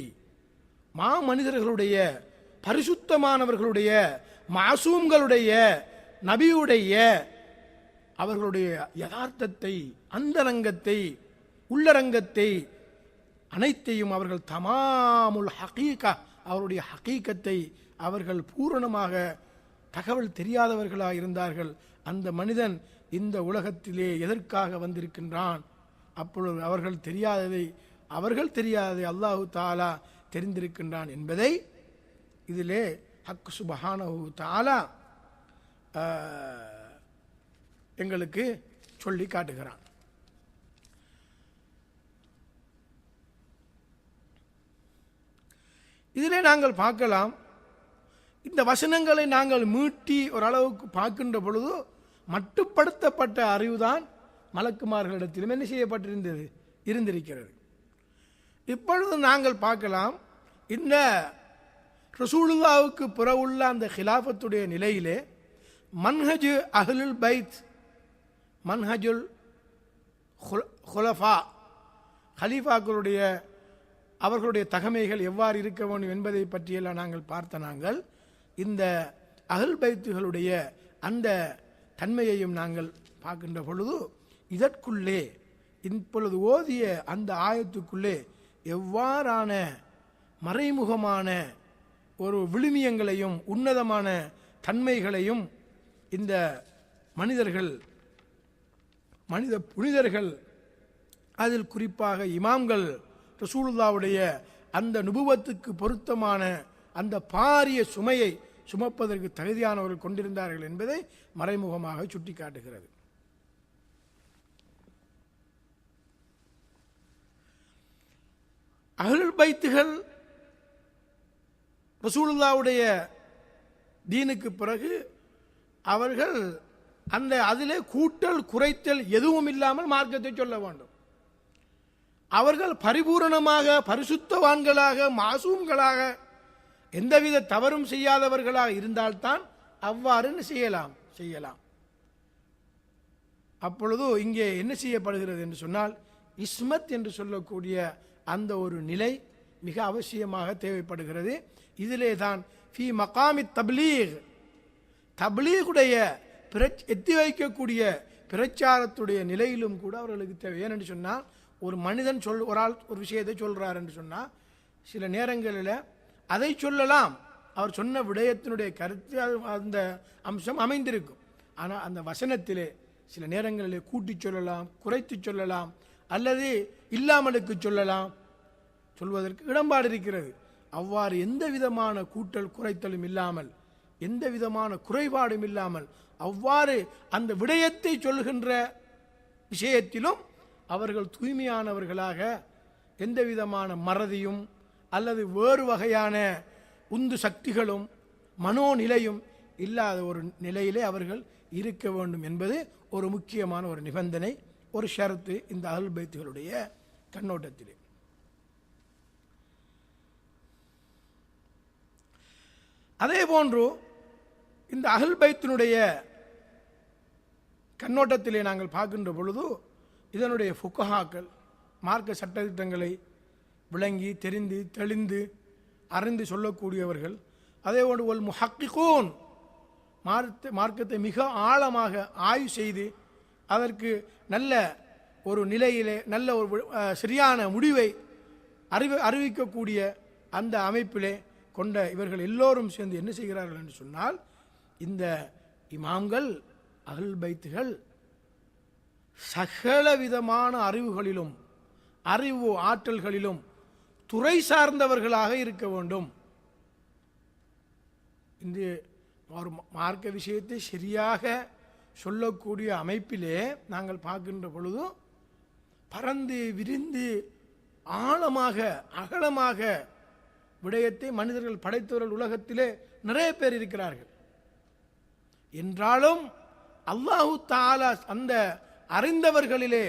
மனிதர்களுடைய பரிசுத்தமானவர்களுடைய மாசூம்களுடைய நபியுடைய அவர்களுடைய யதார்த்தத்தை, அந்தரங்கத்தை, உள்ளரங்கத்தை அனைத்தையும் அவர்கள் தமாமுல் ஹகீகா, அவருடைய ஹகீகத்தை அவர்கள் பூரணமாக தகவல் தெரியாதவர்களாக இருந்தார்கள். அந்த மனிதன் இந்த உலகத்திலே எதற்காக வந்திருக்கின்றான்? அப்பொழுது அவர்கள் தெரியாததை அல்லாஹு தஆலா தெரிந்திருக்கின்றான் என்பதை இதிலே ஹக் சுப்ஹானஹு தஆலா எங்களுக்கு சொல்லி காட்டுகிறான். இதிலே நாங்கள் பார்க்கலாம், இந்த வசனங்களை நாங்கள் மீட்டி ஓரளவுக்கு பார்க்கின்ற பொழுது மட்டுப்படுத்தப்பட்ட அறிவுதான் மலக்குமார்களிடத்திலும் என்ன இருந்திருக்கிறது. இப்பொழுது நாங்கள் பார்க்கலாம், இந்த ரசூலுல்லாவுக்கு பிறகுள்ள அந்த ஹிலாஃபத்துடைய நிலையிலே மன்ஹஜ் அஹ்லுல் பைத், மன்ஹஜுல் ஹுலஃபா, ஹலீஃபாக்களுடைய அவர்களுடைய தகமைகள் எவ்வாறு இருக்க வேண்டும் என்பதை பற்றியெல்லாம் நாங்கள் பார்த்த இந்த அஹ்ல் பைத்துகளுடைய அந்த தன்மையையும் நாங்கள் பார்க்கின்ற பொழுது இதற்குள்ளே இப்பொழுது ஓதிய அந்த ஆயத்துக்குள்ளே எவ்வாறான மறைமுகமான ஒரு விழுமியங்களையும் உன்னதமான தன்மைகளையும் இந்த மனித புனிதர்கள், அதில் குறிப்பாக இமாம்கள் ரசூலுல்லாவுடைய அந்த நுபுவத்துக்கு பொருத்தமான அந்த பாரிய சுமையை சுமப்பதற்கு தகுதியானவர்கள் கொண்டிருந்தார்கள் என்பதை மறைமுகமாக சுட்டிக்காட்டுகிறது. அஹ்லுல் பைத்துகள் ரசூலுல்லாவுடைய தீனுக்கு பிறகு அவர்கள் அந்த அதிலே கூட்டல் குறைத்தல் எதுவும் இல்லாமல் மார்க்கத்தை சொல்ல வேண்டும். அவர்கள் பரிபூரணமாக பரிசுத்தவான்களாக மாசூம்களாக எந்தவித தவறும் செய்யாதவர்களாக இருந்தால்தான் அவ்வாறு செய்யலாம். அப்பொழுது இங்கே என்ன செய்யப்படுகிறது என்று சொன்னால், இஸ்மத் என்று சொல்லக்கூடிய அந்த ஒரு நிலை மிக அவசியமாக தேவைப்படுகிறது. இதிலே தான் ஃபி மகாமி தப்லீகுடைய எத்தி வைக்கக்கூடிய பிரச்சாரத்துடைய நிலையிலும் கூட அவர்களுக்கு தேவை. ஏனென்று சொன்னால், ஒரு மனிதன் ஒரு ஆள் ஒரு விஷயத்தை சொல்றார் என்று சொன்னால் சில நேரங்களில் அதை சொல்லலாம், அவர் சொன்ன விடயத்தினுடைய கருத்து அந்த அம்சம் அமைந்திருக்கும். ஆனால் அந்த வசனத்திலே சில நேரங்களிலே கூட்டி சொல்லலாம், குறைத்து சொல்லலாம், அல்லது இல்லாமலுக்கு சொல்லலாம், சொல்வதற்கு இடம்பாடு இருக்கிறது. அவ்வாறு எந்த விதமான கூட்டல் குறைத்தலும் இல்லாமல், எந்த விதமான குறைபாடும் இல்லாமல் அவ்வாறு அந்த விடயத்தை சொல்கின்ற விஷயத்திலும் அவர்கள் தூய்மையானவர்களாக, எந்த விதமான மறதியும் அல்லது வேறு வகையான உந்து சக்திகளும் மனோநிலையும் இல்லாத ஒரு நிலையிலே அவர்கள் இருக்க வேண்டும் என்பது ஒரு முக்கியமான ஒரு நிபந்தனை, ஒரு ஷரத்து இந்த அஹ்லுல் பைத்துகளுடைய கண்ணோட்டத்திலே. அதே போன்று இந்த அஹ்ல் பைத்தினுடைய கண்ணோட்டத்திலே நாங்கள் பார்க்கின்ற பொழுது இதனுடைய ஃபுகஹாக்கள் மார்க்க சட்டத்திட்டங்களை விளங்கி தெரிந்து தெளிந்து அறிந்து சொல்லக்கூடியவர்கள், அதே போன்று ஒல் முஹக்கிகூன் மார்க்கத்தை மிக ஆழமாக ஆய்வு செய்து அதற்கு நல்ல ஒரு நிலையிலே நல்ல ஒரு சரியான முடிவை அறிவிக்கக்கூடிய அந்த அமைப்பிலே கொண்ட இவர்கள் எல்லோரும் சேர்ந்து என்ன செய்கிறார்கள் என்று சொன்னால், இந்த இமாம்கள் அஹ்ல் பைத்துகள் சகல விதமான அறிவுகளிலும் அறிவு ஆற்றல்களிலும் துறை சார்ந்தவர்களாக இருக்க வேண்டும். இந்த ஒரு மார்க்க விஷயத்தை சரியாக சொல்லக்கூடிய அமைப்பிலே நாங்கள் பார்க்கின்ற பொழுது பறந்து விரிந்து ஆழமாக அகலமாக விடயத்தை மனிதர்கள் படைத்தவர்கள் உலகத்திலே நிறைய பேர் இருக்கிறார்கள். என்றாலும் அல்லாஹு தஆலா அந்த அறிந்தவர்களிலே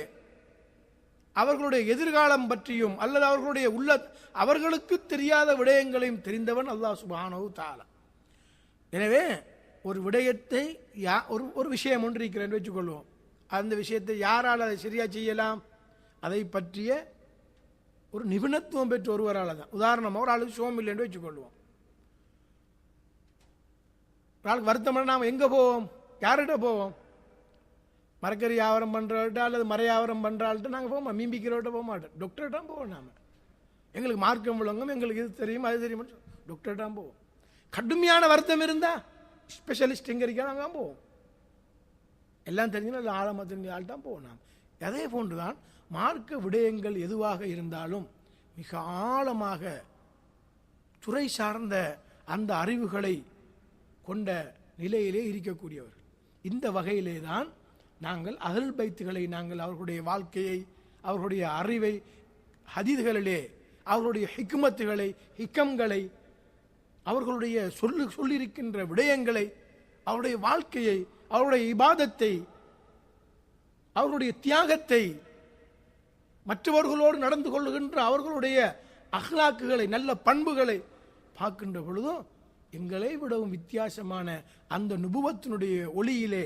அவர்களுடைய எதிர்காலம் பற்றியும் அல்லது அவர்களுடைய அவர்களுக்கு தெரியாத விடயங்களையும் தெரிந்தவன் அல்லாஹ் சுப்ஹானஹு தஆலா. எனவே ஒரு விடயத்தை ஒரு விஷயம் ஒன்று இருக்கிறேன் வச்சுக்கொள்வோம். அந்த விஷயத்தை யாரால் அதை சரியா செய்யலாம், அதை பற்றிய ஒரு நிபுணத்துவம் பெற்ற ஒருவரால் தான். உதாரணமாக ஒரு ஆளுக்கு சோம் இல்லைன்னு வச்சுக்கொள்வோம். ஒரு ஆளுக்கு வருத்தம் நாம் எங்கே போவோம், யார்கிட்ட போவோம்? மரக்கறி வியாபாரம் பண்ணுறவர்கிட்ட அல்லது மர வியாபாரம் பண்ணுறாள்கிட்ட நாங்கள் போவோம். மீம்பிக்கிறவர்கிட்ட போக மாட்டோம், டாக்டர்கிட்ட போவோம். நாம் எங்களுக்கு மார்க்கம் விளங்கும், எங்களுக்கு இது தெரியும் அது தெரியும், டாக்டர்கிட்ட போவோம். கடுமையான வருத்தம் இருந்தால் ஸ்பெஷலிஸ்ட் எங்கே இருக்கா நாங்கள் போவோம். எல்லாம் தெரிஞ்சுன்னா ஆழமாக தெரிஞ்ச ஆள் தான் போவோம். நாம் அதே போன்றுதான் மார்க்க விடயங்கள் எதுவாக இருந்தாலும் மிக ஆழமாக துறை சார்ந்த அந்த அறிவுகளை கொண்ட நிலையிலே இருக்கக்கூடியவர்கள். இந்த வகையிலே தான் நாங்கள் அஹ்ல் பைத்துகளை நாங்கள் அவர்களுடைய வாழ்க்கையை அவர்களுடைய அறிவை ஹதீஸ்களிலே அவர்களுடைய ஹிக்மத்துகளை ஹிக்கம்களை அவர்களுடைய சொல்லியிருக்கின்ற விடயங்களை அவருடைய வாழ்க்கையை அவருடைய இபாதத்தை அவர்களுடைய தியாகத்தை மற்றவர்களோடு நடந்து கொள்ளுகின்ற அவர்களுடைய அஹ்லாக்குகளை நல்ல பண்புகளை பார்க்கின்ற பொழுதும் எங்களை விடவும் வித்தியாசமான அந்த நுபுவத்தினுடைய ஒளியிலே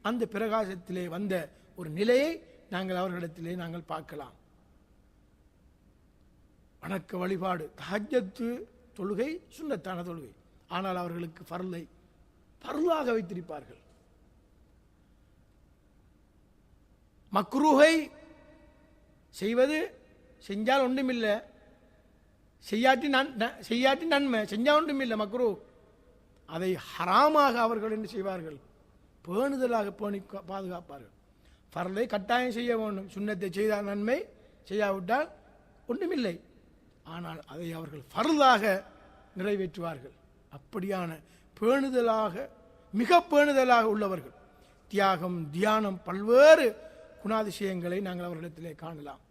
அந்த பிரகாசத்திலே வந்த ஒரு நிலையை நாங்கள் அவர்களிடத்திலே நாங்கள் பார்க்கலாம். வணக்க வழிபாடு தஹஜ்ஜத் தொழுகை சுன்னத்தான தொழுகை, ஆனால் அவர்களுக்கு ஃபர்லாக வைத்திருப்பார்கள். மக்ரூஹை செய்வது செஞ்சால் ஒன்றுமில்லை, செய்யாட்டி நன்மை, செஞ்சால் ஒன்றுமில்லை மக்ரூ. அதை ஹராமாக அவர்கள் என்ன செய்வார்கள், பேணுதலாக பேணி பாதுகாப்பார்கள். ஃபர்லை கட்டாயம் செய்ய வேண்டும், சுன்னத்தை செய்தால் நன்மை, செய்யாவிட்டால் ஒன்றுமில்லை. ஆனால் அதை அவர்கள் ஃபர்லாக நிறைவேற்றுவார்கள். அப்படியான பேணுதலாக மிக பேணுதலாக உள்ளவர்கள். தியாகம் தியானம் பல்வேறு குணாதிசயங்களை நாங்கள் அவர்களிடத்திலே காணலாம்.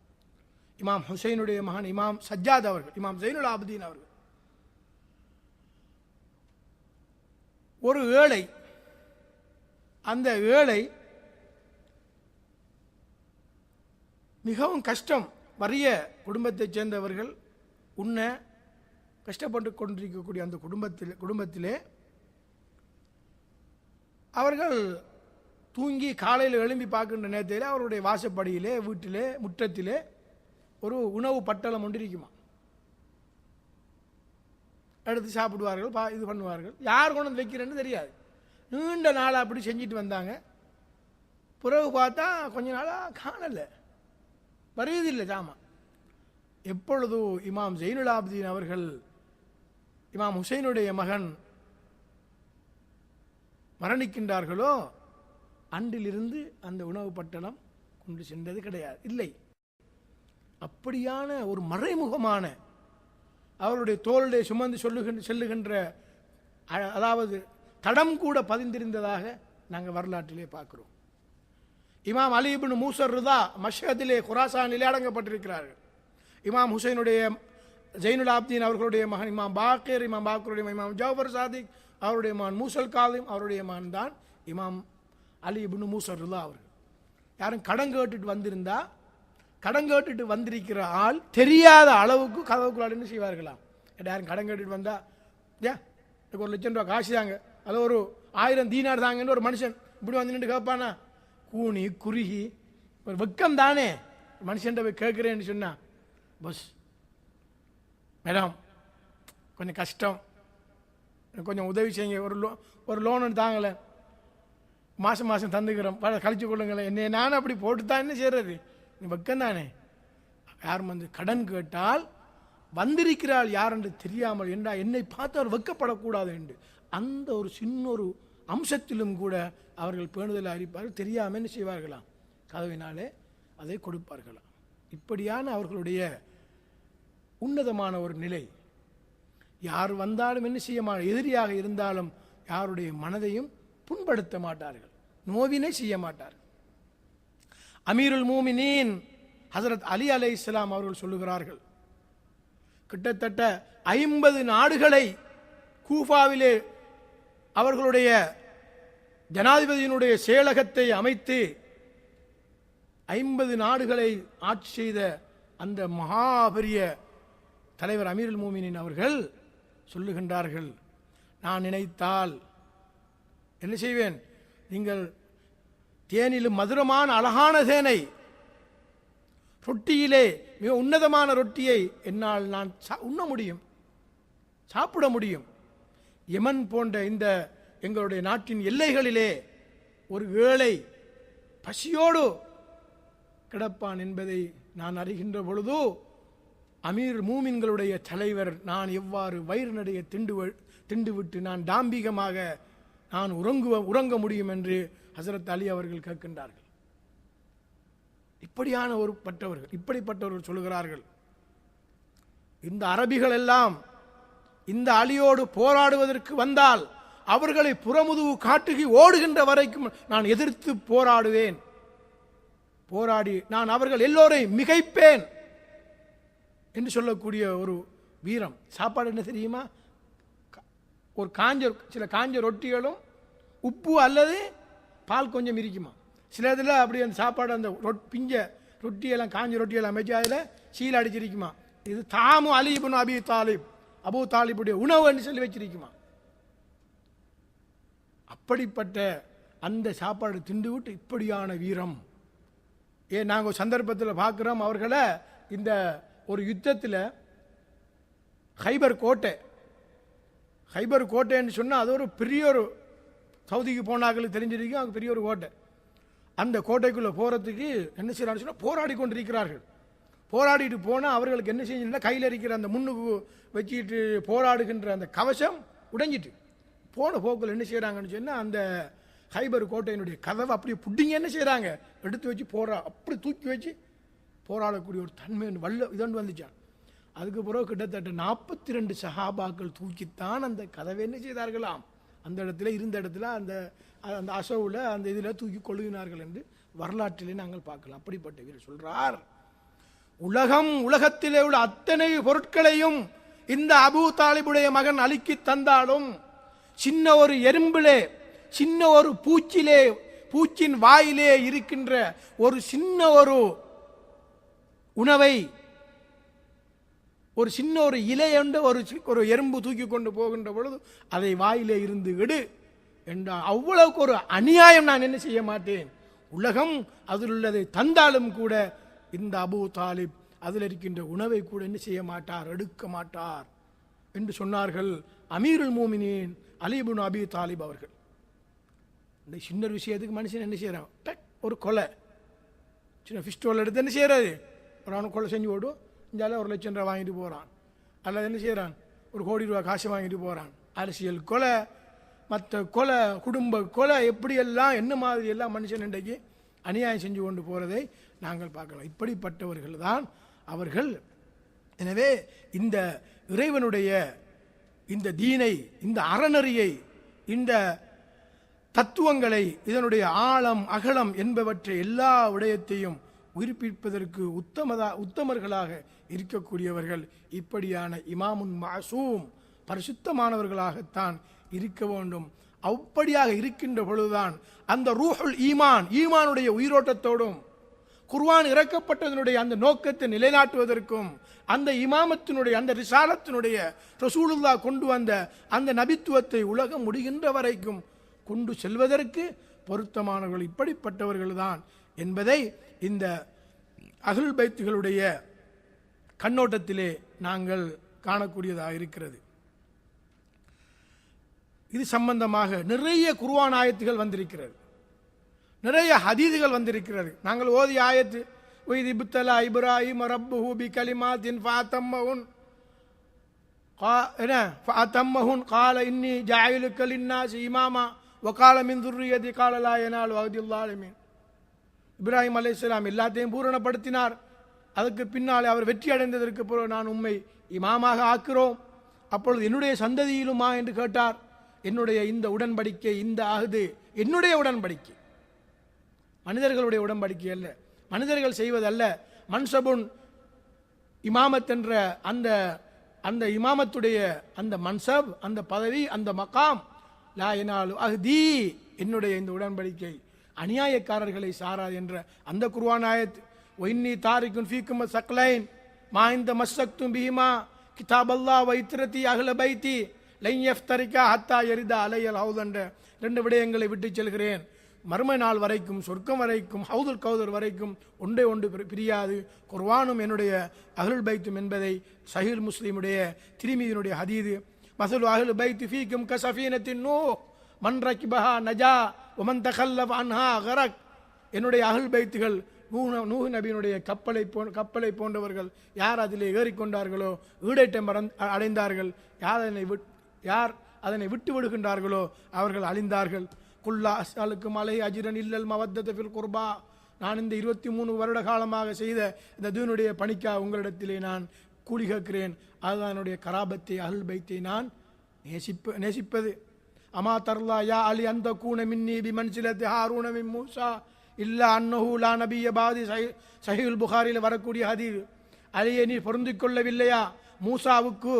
இமாம் ஹுசைனுடைய மகன் இமாம் சஜ்ஜாத் அவர்கள், இமாம் ஜைனுல் ஆபிதீன் அவர்கள் ஒரு ஏழை, அந்த ஏழை மிகவும் கஷ்டம், வறிய குடும்பத்தைச் சேர்ந்தவர்கள், உன்ன கஷ்டப்பட்டு கொண்டிருக்கக்கூடிய அந்த குடும்பத்திலே அவர்கள் தூங்கி காலையில் எழும்பி பார்க்கின்ற நேரத்தில் அவருடைய வாசப்படியிலே வீட்டிலே முற்றத்திலே ஒரு உணவு பட்டலம் ஒன்று இருக்குமா. எடுத்து சாப்பிடுவார்கள், இது பண்ணுவார்கள். யார் கொண்டு வந்து வைக்கிறேன்னு தெரியாது. நீண்ட நாளாக அப்படி செஞ்சுட்டு வந்தாங்க. பிறகு பார்த்தா கொஞ்ச நாளாக காணலை, வருவதில்லை ஜாமான். எப்பொழுது இமாம் ஜைனுல் ஆபிதீன் அவர்கள் இமாம் ஹுசைனுடைய மகன் மரணிக்கின்றார்களோ அன்றிலிருந்து அந்த உணவு பட்டணம் கொண்டு சென்றது கிடையாது, இல்லை. அப்படியான ஒரு மறைமுகமான அவருடைய தோளுடைய சுமந்து செல்லுகின்ற அதாவது தடம் கூட பதிந்திருந்ததாக நாங்கள் வரலாற்றிலே பார்க்கிறோம். இமாம் அலி இப்னு மூசர் ரிதா மஷ்ஹதிலே குராசானிலே அடங்கப்பட்டிருக்கிறார்கள். இமாம் ஹுசைனுடைய ஜைனுல் ஆபிதீன் அவர்களுடைய மகன் இமாம் பாக்கர், இமாம் பாக்கருடைய இமாம் ஜாஃபர் சாதிக், அவருடைய மகன் மூசல் காலிம், அவருடைய மகன் தான் இமாம் அலி இப்னு மூசர் ரிதா அவர்கள். யாரும் கடன் கேட்டுட்டு வந்திருந்தா, கடன் கேட்டுட்டு வந்திருக்கிற ஆள் தெரியாத அளவுக்கு கதவுக்குள்ளால் என்ன செய்வார்களாம். யாரும் கடன் கேட்டுட்டு வந்தா எனக்கு 1 லட்சம் ரூபா காசு தாங்க, அது ஒரு 1000 தீனார் தாங்கன்னு ஒரு மனுஷன் இப்படி வந்து நின்று கேட்பானா? கூனி குறுகி ஒரு வெக்கம் தானே மனுஷன் போய் கேட்குறேன்னு சொன்னா, பஸ் மேடம் கொஞ்சம் கஷ்டம், கொஞ்சம் உதவி செய்யுங்க, ஒரு லோன் தாங்கலை, மாதம் மாதம் தந்துக்கிறோம், கழிச்சு கொள்ளுங்களேன், என்னை நானும் அப்படி போட்டு தான் என்ன செய்கிறது? வெக்கம் தானே. யாரும் வந்து கடன் கேட்டால் வந்திருக்கிறாள் யார் என்று தெரியாமல் என்றா என்னை பார்த்து அவர் வெக்கப்படக்கூடாது என்று அந்த ஒரு சின்ன ஒரு அம்சத்திலும் கூட அவர்கள் பேணுதல் அறிப்பார்கள். தெரியாமல் என்ன செய்வார்களாம்? கதவினாலே அதை கொடுப்பார்களாம். இப்படியான அவர்களுடைய உன்னதமான ஒரு நிலை. யார் வந்தாலும் என்ன செய்ய மாட்டார்? எதிரியாக இருந்தாலும் யாருடைய மனதையும் புண்படுத்த மாட்டார்கள், நோவினை செய்ய மாட்டார்கள். அமீருல் மூமினீன் ஹசரத் அலி அலைஹிஸ்ஸலாம் அவர்கள் சொல்லுகிறார்கள், கிட்டத்தட்ட 50 நாடுகளை கூஃபாவிலே அவர்களுடைய ஜனாதிபதியினுடைய செயலகத்தை அமைத்து 50 நாடுகளை ஆட்சி செய்த அந்த மகாபெரிய தலைவர் அமீருல் மூமினின் அவர்கள் சொல்லுகின்றார்கள், நான் நினைத்தால் என்ன செய்வேன்? நீங்கள் தேனிலும் மதுரமான அழகான தேனை, ரொட்டியிலே மிக உன்னதமான ரொட்டியை என்னால் நான் உண்ண முடியும், சாப்பிட முடியும். யமன் போன்ற இந்த எங்களுடைய நாட்டின் எல்லைகளிலே ஒரு ஏழை பசியோடு கிடப்பான் என்பதை நான் அறிகின்ற பொழுது, அமீர் மூமின்களுடைய தலைவர் நான் எவ்வாறு வயிறு நடைய திண்டு விட்டு நான் டாம்பிகமாக நான் உறங்க முடியும் என்று ஹசரத் அலி அவர்கள் கேட்கின்றார்கள். இப்படிப்பட்டவர்கள் சொல்லுகிறார்கள், இந்த அரபிகள் எல்லாம் இந்த அலியோடு போராடுவதற்கு வந்தால் அவர்களை புறமுதுகு காட்டுகி ஓடுகின்ற வரைக்கும் நான் எதிர்த்து போராடுவேன், போராடி நான் அவர்கள் எல்லோரையும் மிகைப்பேன் என்று சொல்லக்கூடிய ஒரு வீரம். சாப்பாடு என்ன தெரியுமா? ஒரு சில காஞ்ச ரொட்டிகளும் உப்பு அல்லது பால் கொஞ்சம் இருக்குமா. சில இதில் அப்படி அந்த சாப்பாடு அந்த பிஞ்ச ரொட்டியெல்லாம் காஞ்ச ரொட்டியெல்லாம் அமைச்சு அதில் சீல் அடிச்சிருக்குமா. இது தாமு அலி இப்னு அபி தாலிப், அபு தாலிபுடைய உணவு என்று சொல்லி வச்சிருக்குமா. அப்படிப்பட்ட அந்த சாப்பாடு திண்டு விட்டு இப்படியான வீரம். நாங்கள் சந்தர்ப்பத்தில் பார்க்குறோம் அவர்களை இந்த ஒரு யுத்தத்தில் ஹைபர் கோட்டைன்னு சொன்னால் அது ஒரு பெரிய ஒரு சவுதிக்கு போனாக்களுக்கு தெரிஞ்சிருக்கும், அங்கே பெரிய ஒரு கோட்டை. அந்த கோட்டைக்குள்ளே போகிறதுக்கு என்ன செய்யறான்னு சொன்னால் போராடி கொண்டிருக்கிறார்கள். போராடிட்டு போனால் அவர்களுக்கு என்ன செய்யணும்னா கையில் இருக்கிற அந்த முன்னுக்கு வச்சுக்கிட்டு போராடுகின்ற அந்த கவசம் உடைஞ்சிட்டு போன போக்கில் என்ன செய்கிறாங்கன்னு சொன்னால் அந்த ஹைபர் கோட்டையினுடைய கதவை அப்படி புட்டிங்க என்ன செய்கிறாங்க எடுத்து வச்சு அப்படி தூக்கி வச்சு போராடக்கூடிய ஒரு தன்மை இதொன்று வந்துச்சான். அதுக்கு பிறகு கிட்டத்தட்ட 42 சஹாபாக்கள் தூக்கித்தான் அந்த கதவை என்ன செய்தார்களாம், அந்த இடத்துல இருந்த இடத்துல அந்த அந்த அசோவில் அந்த இதில் தூக்கி கொள்ளுகினார்கள் என்று வரலாற்றிலே நாங்கள் பார்க்கலாம். அப்படிப்பட்ட வீரர் சொல்றார், உலகத்திலே உள்ள அத்தனை பொருட்களையும் இந்த அபூ தாலிபுடைய மகன் அலிக்கு தந்தாலும் சின்ன ஒரு எறும்பிலே, சின்ன ஒரு பூச்சின் வாயிலே இருக்கின்ற ஒரு சின்ன ஒரு உணவை, ஒரு சின்ன ஒரு இலை என்று ஒரு எறும்பு தூக்கி கொண்டு போகின்ற பொழுது அதை வாயிலே இருந்து எடு என்றால் அவ்வளவுக்கு ஒரு அநியாயம் நான் என்ன செய்ய மாட்டேன். உலகம் அதில் உள்ளதை தந்தாலும் கூட இந்த அபூ தாலிப் அதில் இருக்கின்ற உணவை கூட என்ன செய்ய மாட்டார், எடுக்க மாட்டார் என்று சொன்னார்கள் அமீருல் மூமினீன் அலி இப்னு அபி தாலிப் அவர்கள். இந்த சின்ன விஷயத்துக்கு மனுஷன் என்ன செய்யறான், ஒரு கொலை சின்ன பிஸ்டோல் எடுத்து என்ன செய்யறாரு, அவனை கொலை செஞ்சு ஓடும், இந்தால 1 லட்சம் ரூபா வாங்கிட்டு போகிறான், அல்லது என்ன செய்கிறான் 1 கோடி ரூபா காசு வாங்கிட்டு போகிறான். அரசியல் கொலை, மற்ற கொலை, குடும்ப கொலை, எப்படியெல்லாம் என்ன மாதிரி எல்லாம் மனுஷன் இன்றைக்கு அநியாயம் செஞ்சு கொண்டு போகிறதை நாங்கள் பார்க்கலாம். இப்படிப்பட்டவர்கள் தான் அவர்கள். எனவே இந்த இறைவனுடைய இந்த தீனை, இந்த அறநெறியை, இந்த தத்துவங்களை, இதனுடைய ஆழம் அகலம் என்பவற்றை எல்லா விடயத்தையும் உயிர்ப்பிப்பதற்கு உத்தமர்களாக இருக்கக்கூடியவர்கள் இப்படியான இமாமுன் மாசூம் பரிசுத்தமானவர்களாகத்தான் இருக்க வேண்டும். அப்படியாக இருக்கின்ற பொழுதுதான் அந்த ரூஹுல் ஈமானுடைய உயிரோட்டத்தோடும் குர்ஆன் இறக்கப்பட்டதனுடைய அந்த நோக்கத்தை நிலைநாட்டுவதற்கும் அந்த இமாமத்தினுடைய அந்த ரிசாலத்தினுடைய ரசூலுல்லாஹ் கொண்டு வந்த அந்த நபித்துவத்தை உலகம் முடிகின்ற வரைக்கும் கொண்டு செல்வதற்கு பொருத்தமானவர்கள் இப்படிப்பட்டவர்கள் தான் என்பதை இந்த அஹ்லுல் பைத்துகளுடைய கண்ணோட்டத்திலே நாங்கள் காணக்கூடியதாக இருக்கிறது. இது சம்பந்தமாக நிறைய குர்ஆன் ஆயத்துகள் வந்திருக்கிறது, நிறைய ஹதீதுகள் வந்திருக்கிறது. நாங்கள் ஓதிய ஆயத்து وَإِذِ ابْتَلَى إِبْرَاهِيمَ رَبُّهُ بِكَلِمَاتٍ فَأَتَمَّهُنَّ قَالَ إِنِّي جَاعِلُكَ لِلنَّاسِ إِمَامًا وَقَالَ مِنْ ذُرِّيَّتِي قَالَ لَا يَنَالُ عَهْدِي الظَّالِمِينَ. இப்ராஹிம் அலைஹிஸ்ஸலாம் எல்லாத்தையும் பூரணப்படுத்தினார். அதுக்கு பின்னாலே அவர் வெற்றி அடைந்ததற்கு பிறகு நான் உம்மை இமாமாக ஆக்குறோம், அப்பொழுது என்னுடைய சந்ததியிலுமா என்று கேட்டார். என்னுடைய இந்த உடன்படிக்கை, இந்த அஹ்து என்னுடைய உடன்படிக்கை, மனிதர்களுடைய உடன்படிக்கை அல்ல, மனிதர்கள் செய்வதல்ல. மன்சபுன் இமாமத் என்ற அந்த அந்த இமாமத்துடைய அந்த மன்சப், அந்த பதவி, அந்த மகாம், லா யனாலு அஹ்தி, என்னுடைய இந்த உடன்படிக்கை அநியாயக்காரர்களை சாராது என்ற அந்த குர்ஆன் ஆயத். ஒயின்னி தாரிக்குன் ஃபீக்கும் சக்லைன் மா இந்த மஸ்ஸக்தும் பிஹிமா கிதாபல்லாஹ் வ இத்ரதி அஹ்ல பைத்தி லைன் யஃப்தரிகா ஹத்தா யரிதா அலையல் ஹவுத் என்ற ரெண்டு விடயங்களை விட்டு செல்கிறேன். மர்ம நாள் வரைக்கும், சொர்க்கம் வரைக்கும், ஹவுதுல் கௌதர் வரைக்கும் ஒன்றே ஒன்று பிரியாது. குர்ஆனும் என்னுடைய அஹ்லுல் பைத்தும் என்பதை சஹீஹ் முஸ்லிமுடைய திரிமிதியினுடைய ஹதீது. மஸலு அஹ்லுல் பைத்தி ஃபீக்கும் கஸஃபீனத்தின் நூஹ் மன் ரகிபஹா நஜா வ மன் தகல்லஃப அன்ஹா கரக். என்னுடைய அஹ்லுல் பைத்துகள் நூஹ் நபியினுடைய கப்பலை போன்றவர்கள். யார் அதிலே ஏறிக்கொண்டார்களோ ஈடேற்றம் அடைந்தார்கள், யார் அதனை விட்டு விடுகின்றார்களோ அவர்கள் அழிந்தார்கள். குல்லா அஸ்அலுக்கும் அலைஹி அஜ்ரன் இல்லல் மவத்தத ஃபில் குர்பா. நான் இந்த 23 வருட காலமாக செய்த இந்த தீனுடைய பணிக்கா உங்களிடத்திலே நான் கூலி கேட்கிறேன். அதுதான் என்னுடைய கராபத்தை, அஹ்லுல் பைத்தை நான் நேசிப்பது. அமா தர்லா யா அலி அந்த கூன மின்னி பி மன்சிலத்தி ஹாரூன மின் மூசா இல்லா அன்னஹு லா நபிய பாதி. சஹீஹுல் புகாரியில் வரக்கூடிய ஹதீஸ். அலியை நீ பொருந்திக் கொள்ளவில்லையா? மூசாவுக்கு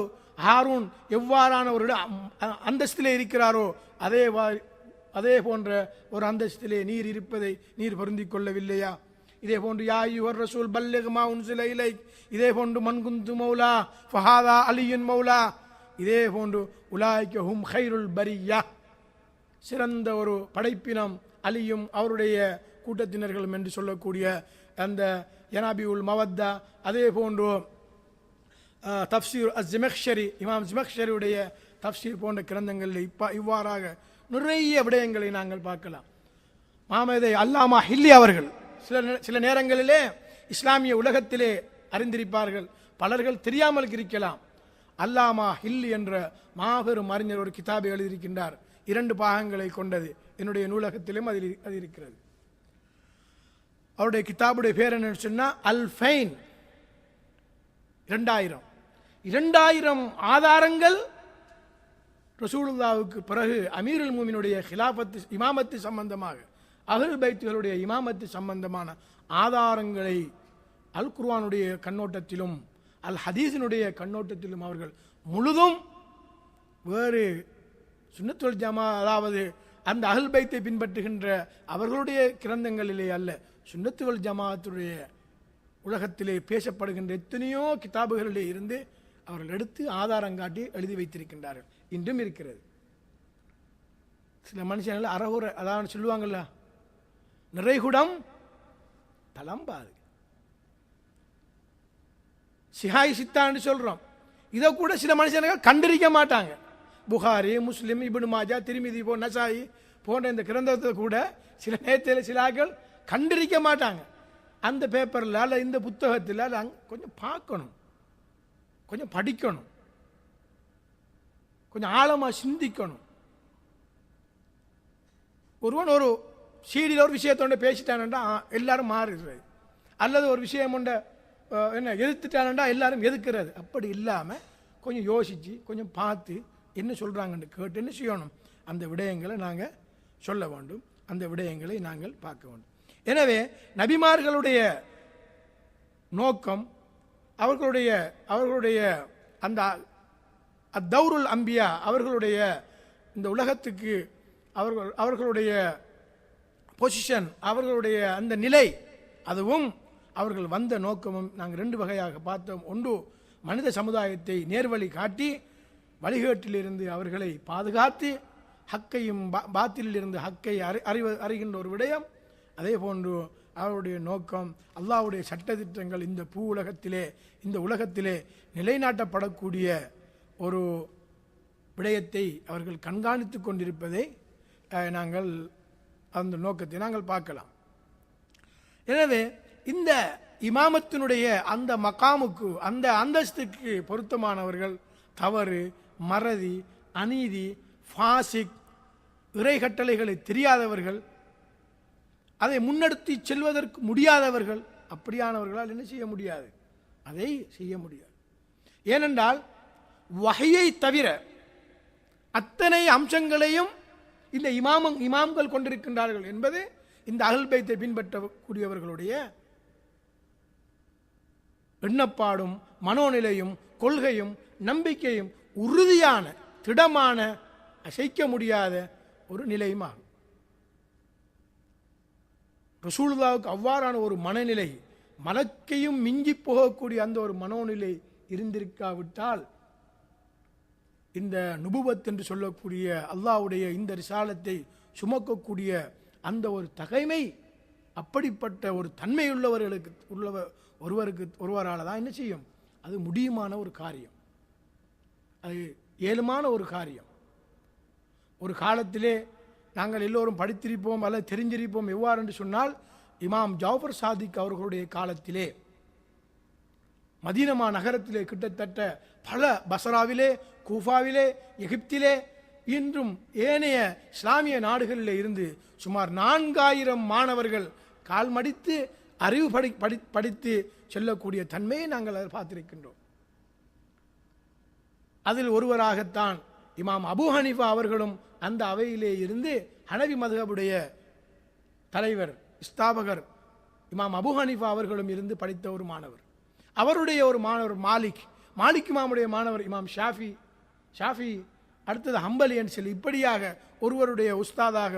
ஹாரூன் எவ்வாறான ஒரு அந்தஸ்திலே இருக்கிறாரோ அதே போன்ற ஒரு அந்தஸ்திலே நீர் இருப்பதை நீர் பொருந்திக் கொள்ளவில்லையா? இதே போன்று யா அய்யுஹர் ரசூல் பல்லிக் மா உன்சில இலைக். இதே போன்று மன் குந்து மௌலா ஃபஹாதா அலியுன் மௌலா. இதே போன்று உலாயிக ஹும் கைருல் பரியா, சிறந்த ஒரு படைப்பினம் அலியும் அவருடைய கூட்டத்தினர்களும் என்று சொல்லக்கூடிய அந்த யனாபியுல் மவத்தா. அதே போன்று தஃப்சீர் அஸ்ஸமக்ஷரி, இமாம் ஜமக்ஷரியுடைய தஃப்சீர் போன்ற கிரந்தங்களில் இவ்வாறாக நிறைய விடயங்களை நாங்கள் பார்க்கலாம். மாமேதை அல்லாமா ஹில்லி அவர்கள் சில நேரங்களிலே இஸ்லாமிய உலகத்திலே அறிந்திருப்பார்கள், பலர்கள் தெரியாமல் இருக்கலாம். அல்லாமா ஹில்லி என்ற மாபெரும் அறிஞர் ஒரு கிதாபை எழுதியிருக்கின்றார், 2 பாகங்களை கொண்டது. என்னுடைய நூலகத்திலும் அது இருக்கிறது. அவருடைய கிதாபுடைய பேர் என்னன்னு சொன்னா அல் ஃபைன். 2000 ஆதாரங்கள் ரசூலுல்லாவுக்கு பிறகு அமீருல் மூமினுடைய ஹிலாஃபத்து இமாமத்து சம்பந்தமாக, அஹ்லுல் பைத்துகளுடைய இமாமத்து சம்பந்தமான ஆதாரங்களை அல் குர்ஆனுடைய கண்ணோட்டத்திலும் அல் ஹதீஸினுடைய கண்ணோட்டத்திலும் அவர்கள் முழுதும் வேறு சுன்னத் வல் ஜமா, அதாவது அந்த அஹ்லுல் பைத்தை பின்பற்றுகின்ற அவர்களுடைய கிரந்தங்களிலே அல்ல, சுன்னத் வல் ஜமாஅத்துடைய உலகத்திலே பேசப்படுகின்ற எத்தனையோ கிதாபுகளிலே இருந்து அவர்கள் எடுத்து ஆதாரம் காட்டி எழுதி வைத்திருக்கின்றார்கள். இன்றும் இருக்கிறது. சில மனுஷர்கள் அறகுற, அதாவது சொல்லுவாங்கல்ல, நிறைகுடம் தளம்பாது, சிஹாய் சித்தான்னு சொல்றோம். இதை கூட சில மனுஷர்கள் கண்டிருக்க மாட்டாங்க. புகாரி, முஸ்லிம், இப்னு மாஜா, திர்மிதி நசாயி போன்ற இந்த கிரந்தத்தை கூட சில நேரத்தில் சில ஆட்கள் கண்டிருக்க மாட்டாங்க. அந்த பேப்பரில் அல்ல இந்த புத்தகத்தில் கொஞ்சம் பார்க்கணும், கொஞ்சம் படிக்கணும், கொஞ்சம் ஆழமாக சிந்திக்கணும். ஒருவன் ஒரு சீடியில் ஒரு விஷயத்தோட பேசிட்டானண்டா எல்லாரும் மாறுறது, அல்லது ஒரு விஷயம் கொண்ட என்ன எதிர்த்துட்டானண்டா எல்லாரும் எதிர்க்கிறது. அப்படி இல்லாமல் கொஞ்சம் யோசித்து கொஞ்சம் பார்த்து என்ன சொல்கிறாங்கன்னு கேட்டு என்ன செய்யணும், அந்த விடயங்களை நாங்கள் சொல்ல வேண்டும், அந்த விடயங்களை நாங்கள் பார்க்க வேண்டும். எனவே நபிமார்களுடைய நோக்கம், அவர்களுடைய அந்த அத்தௌருல் அம்பியா, அவர்களுடைய இந்த அதுவும் அவர்கள் வந்த நோக்கமும் நாங்கள் 2 வகையாக பார்த்தோம். ஒன்று, மனித சமுதாயத்தை நேர்வழி காட்டி வழிகேட்டிலிருந்து அவர்களை பாதுகாத்து ஹக்கையும் பாத்திலில் இருந்து ஹக்கை அறிகின்ற ஒரு விடயம். அதே போன்று அவருடைய நோக்கம் அல்லாஹ்வுடைய சட்டதிட்டங்கள் இந்த இந்த உலகத்திலே நிலைநாட்டப்படக்கூடிய ஒரு விடயத்தை அவர்கள் கண்காணித்து கொண்டிருப்பதை நாங்கள் அந்த நோக்கத்தை நாங்கள் பார்க்கலாம். எனவே இந்த இமாமத்தினுடைய அந்த மகாமுக்கு, அந்த அந்தஸ்துக்கு பொருத்தமானவர்கள் தவறு, மறதி, அநீதி, ஃபாசிக், இறை கட்டளைகளை தெரியாதவர்கள், அதை முன்னெடுத்து செல்வதற்கு முடியாதவர்கள், அப்படியானவர்களால் என்ன செய்ய முடியாது? அதை செய்ய முடியாது. ஏனென்றால் வஹையை தவிர அத்தனை அம்சங்களையும் இந்த இமாம்கள் கொண்டிருக்கின்றார்கள் என்பது இந்த அஹ்லுல் பைத்தை பின்பற்றக்கூடியவர்களுடைய எண்ணப்பாடும் மனோநிலையும் கொள்கையும் நம்பிக்கையும் உறுதியான திடமான அசைக்க முடியாத ஒரு நிலையுமாகும். ரசூலுல்லாஹ்வுக்கு அவ்வாறான ஒரு மனநிலை, மலக்கையும் மிஞ்சி போகக்கூடிய அந்த ஒரு மனோநிலை இருந்திருக்காவிட்டால் இந்த நுபுவத் என்று சொல்லக்கூடிய அல்லாஹ்வுடைய இந்த ரிசாலத்தை சுமக்கக்கூடிய அந்த ஒரு தகைமை, அப்படிப்பட்ட ஒரு தன்மையுள்ளவர்களுக்கு ஒருவரால் தான் என்ன செய்யும்? அது முடியுமான ஒரு காரியம், அது ஏழுமான ஒரு காரியம். ஒரு காலத்திலே நாங்கள் எல்லோரும் படித்திருப்போம் அல்லது தெரிஞ்சிருப்போம். எவ்வாறு என்று சொன்னால், இமாம் ஜாஃபர் சாதிக் அவர்களுடைய காலத்திலே மதீனா நகரத்திலே கிட்டத்தட்ட பல பசராவிலே, கூஃபாவிலே, எகிப்திலே, இன்றும் ஏனைய இஸ்லாமிய நாடுகளில் இருந்து சுமார் 4000 மாணவர்கள் கால் மடித்து அறிவு படித்து செல்லக்கூடிய தன்மையை நாங்கள் அதை பார்த்திருக்கின்றோம். அதில் ஒருவராகத்தான் இமாம் அபு ஹனீஃபா அவர்களும் அந்த அவையிலே இருந்து ஹனவி மதுஹபுடைய தலைவர் ஸ்தாபகர் இமாம் அபு ஹனீஃபா அவர்களும் இருந்து படித்த ஒரு மாணவர். அவருடைய ஒரு மாணவர் மாலிக் இமாமுடைய மாணவர் இமாம் ஷாஃபி, அடுத்தது ஹம்பலி என்று சொல்லி இப்படியாக ஒருவருடைய உஸ்தாதாக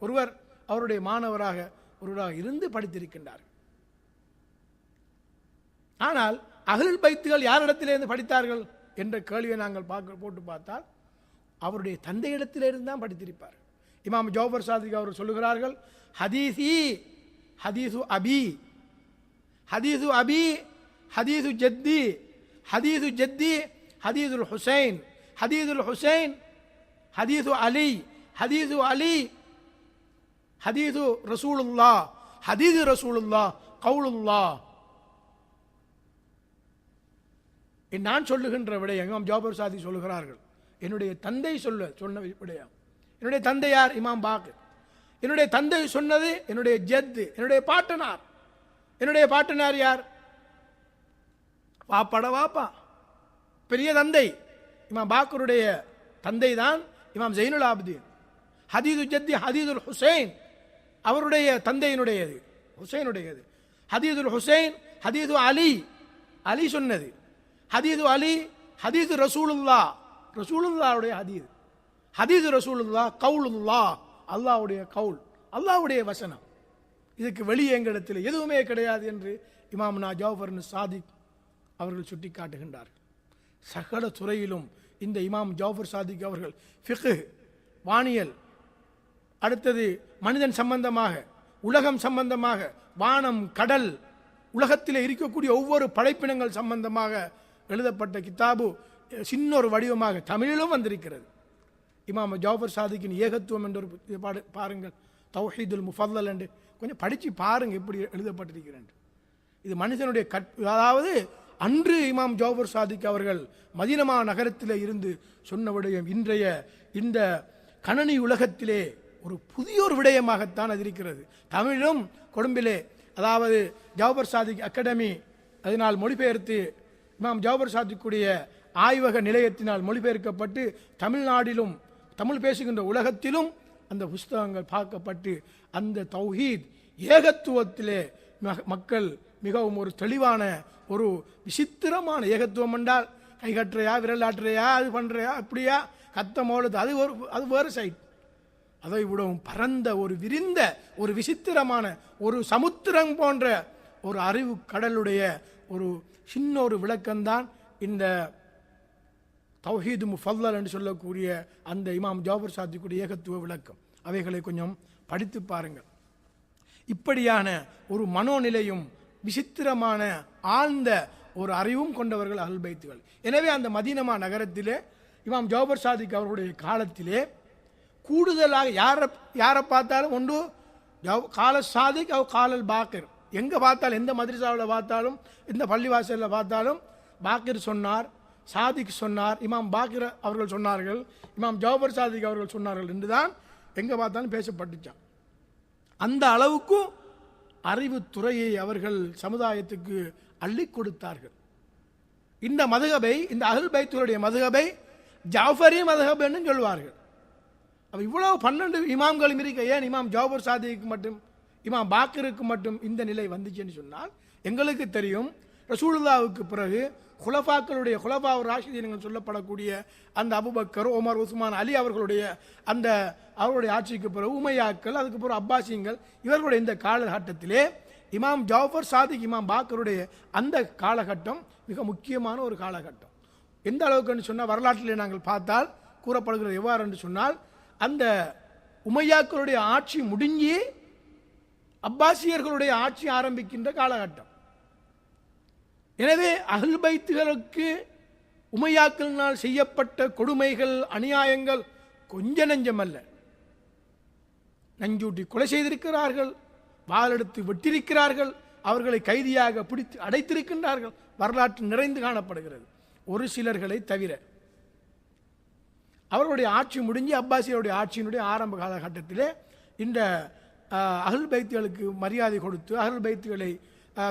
ஒருவர், அவருடைய மாணவராக ஒருவராக இருந்து படித்திருக்கின்றார். ஆனால் அஹ்லுல் பைத்துகள் யாரிடத்திலிருந்து படித்தார்கள் என்ற கேள்வியை நாங்கள் போட்டு பார்த்தால் அவருடைய தந்தையிடத்திலிருந்து தான் படித்திருப்பார். இமாம் ஜாஃபர் சாதிக் அவர் சொல்லுகிறார்கள், ஹதீசு அபி, ஹதீசு ஜத்தி, ஹதீசுல் ஹுசைன், ஹதீசு அலி, ஹதீசு ரசூலுல்லாஹ், கவுலுல்லாஹ். நான் சொல்லுகின்ற விடயம் இமாம் ஜாஃபர் சாதி சொல்லுகிறார்கள், என்னுடைய தந்தை சொன்ன விடயம். என்னுடைய தந்தை யார்? இமாம் பாக்கர். என்னுடைய தந்தை சொன்னது என்னுடைய ஜத்து, என்னுடைய பாட்டனார். என்னுடைய பாட்டனார் யார்? வாப்பா பெரிய தந்தை இமாம் பாக்கருடைய தந்தை தான் இமாம் ஜைனுல் ஆபிதீன். ஹதீது ஜத்தி ஹதீதுல் ஹுசைன் அவருடைய தந்தையினுடையது, ஹுசைனுடையது. ஹதீதுல் ஹுசைன், ஹதீது அலி சொன்னது. ஹதீது அலி, ஹதீது ரசூலுல்லாஹ்வுடைய ஹதீது ரசூலுல்லாஹ், கவுலுல்லாஹ், அல்லாஹ்வுடைய கவுல், அல்லாஹ்வுடைய வசனம். இதுக்கு வெளியே எங்களிடத்தில் எதுவுமே கிடையாது என்று இமாம்னா ஜாஃபர் சாதிக் அவர்கள் சுட்டி காட்டுகின்றார்கள். சகல துறையிலும் இந்த இமாம் ஜாஃபர் சாதிக் அவர்கள் ஃபிக்ஹ், வானியல், அடுத்தது மனிதன் சம்பந்தமாக, உலகம் சம்பந்தமாக, வானம், கடல், உலகத்தில் இருக்கக்கூடிய ஒவ்வொரு படைப்பினங்கள் சம்பந்தமாக எழுதப்பட்ட கிதாபு சின்ன ஒரு வடிவமாக தமிழிலும் வந்திருக்கிறது. இமாம் ஜாஃபர் சாதிக்கின் ஏகத்துவம் என்ற ஒரு பாருங்கள், தௌஹீதுல் முஃபல்லல் என்று கொஞ்சம் படித்து பாருங்கள் எப்படி எழுதப்பட்டிருக்கிறது. இது மனிதனுடைய அதாவது அன்று இமாம் ஜாஃபர் சாதிக் அவர்கள் மதீனா நகரத்தில் இருந்து சொன்ன விடயம் இன்றைய இந்த கணனி உலகத்திலே ஒரு புதிய ஒரு விடயமாகத்தான் அது இருக்கிறது. தமிழிலும் கொழும்பிலே, அதாவது ஜாஃபர் சாதிக் அகாடமி அதனால் மொழிபெயர்த்து இமாம் ஜாஃபர் சாதிக்குடைய ஆய்வக நிலையத்தினால் மொழிபெயர்க்கப்பட்டு தமிழ்நாட்டிலும் தமிழ் பேசுகின்ற உலகத்திலும் அந்த புஸ்தகங்கள் பார்க்கப்பட்டு அந்த தௌஹீத் ஏகத்துவத்திலே மக்கள் மிகவும் ஒரு தெளிவான ஒரு விசித்திரமான ஏகத்துவம் என்றால் கை கட்டுறையா, விரல் ஆட்டுறையா, அது பண்ணுறையா, அப்படியா, கத்த மோளது, அது வேறு சைட். அதை விடவும் பரந்த ஒரு விரிந்த ஒரு விசித்திரமான ஒரு சமுத்திரம் போன்ற ஒரு அறிவு கடலுடைய ஒரு சின்ன ஒரு விளக்கம்தான் இந்த தௌஹீது முஃபல்லல் என்று சொல்லக்கூடிய அந்த இமாம் ஜாஃபர் சாதிக்குடைய ஏகத்துவ விளக்கம். அவைகளை கொஞ்சம் படித்து பாருங்கள். இப்படியான ஒரு மனோநிலையும் விசித்திரமான ஆழ்ந்த ஒரு அறிவும் கொண்டவர்கள் அஹ்லுல் பைத்துகள். எனவே அந்த மதீனா நகரத்திலே இமாம் ஜாஃபர் சாதிக் அவர்களுடைய காலத்திலே கூடுதலாக யாரை பார்த்தாலும் ஒன்று கால சாதிக் அவ் காலல் பாக்கிர், எங்கே பார்த்தாலும் எந்த மദ്രஸாவில் பார்த்தாலும் எந்த பள்ளிவாசலில் பார்த்தாலும் பாக்கிர் சொன்னார், சாதிக் சொன்னார், இமாம் பாக்கிர் அவர்கள் சொன்னார்கள், இமாம் ஜாஃபர் சாதிக் அவர்கள் சொன்னார்கள் என்றுதான் எங்கே பார்த்தாலும் பேசப்பட்டுச்சான். அந்த அளவுக்கு அறிவு துறையை அவர்கள் சமுதாயத்துக்கு அள்ளி கொடுத்தார்கள். இந்த மதுஹபை, இந்த அஹ்லுல் பைத்துடைய மதுஹபை ஜாஃபரி மதுஹப் என்று சொல்வார்கள். அப்போ இவ்வளவு 12 இமாம்களும் இருக்க, ஏன் இமாம் ஜாஃபர் சாதிக்கு மட்டும் இமாம் பாக்கிருக்கு மட்டும் இந்த நிலை வந்துச்சுன்னு சொன்னால், எங்களுக்கு தெரியும் ரசூலுல்லாவுக்கு பிறகு குலஃபாக்களுடைய குலஃபா ராஷிதீன்கள் சொல்லப்படக்கூடிய அந்த அபூபக்கர், உமர், உஸ்மான், அலி அவர்களுடைய அந்த அவருடைய ஆட்சிக்கு பிறகு உமையாக்கள், அதுக்கு பிறகு அப்பாசியங்கள், இவர்களுடைய இந்த காலகட்டத்திலே இமாம் ஜாஃபர் சாதிக் இமாம் பாக்கருடைய அந்த காலகட்டம் மிக முக்கியமான ஒரு காலகட்டம். எந்த அளவுக்கு சொன்னால் வரலாற்றிலே நாங்கள் பார்த்தால் கூறப்படுகிறது எவ்வாறு என்று சொன்னால், அந்த உமையாக்களுடைய ஆட்சி முடிஞ்சு அப்பாசியர்களுடைய ஆட்சி ஆரம்பிக்கின்ற காலகட்டம். எனவே அஹ்லுல் பைத்துகளுக்கு உமையாக்களினால் செய்யப்பட்ட கொடுமைகள், அநியாயங்கள் கொஞ்ச நஞ்சமல்ல. நஞ்சூட்டி கொலை செய்திருக்கிறார்கள், வாளெடுத்து வெட்டிருக்கிறார்கள், அவர்களை கைதியாக பிடித்து அடைத்திருக்கின்றார்கள். வரலாற்று நிறைந்து காணப்படுகிறது. ஒரு சிலர்களை தவிர அவர்களுடைய ஆட்சி முடிஞ்சு அப்பாசியருடைய ஆட்சியினுடைய ஆரம்ப காலகட்டத்திலே இந்த அஹ்லுல் பைத்துகளுக்கு மரியாதை கொடுத்து அஹ்லுல் பைத்துகளை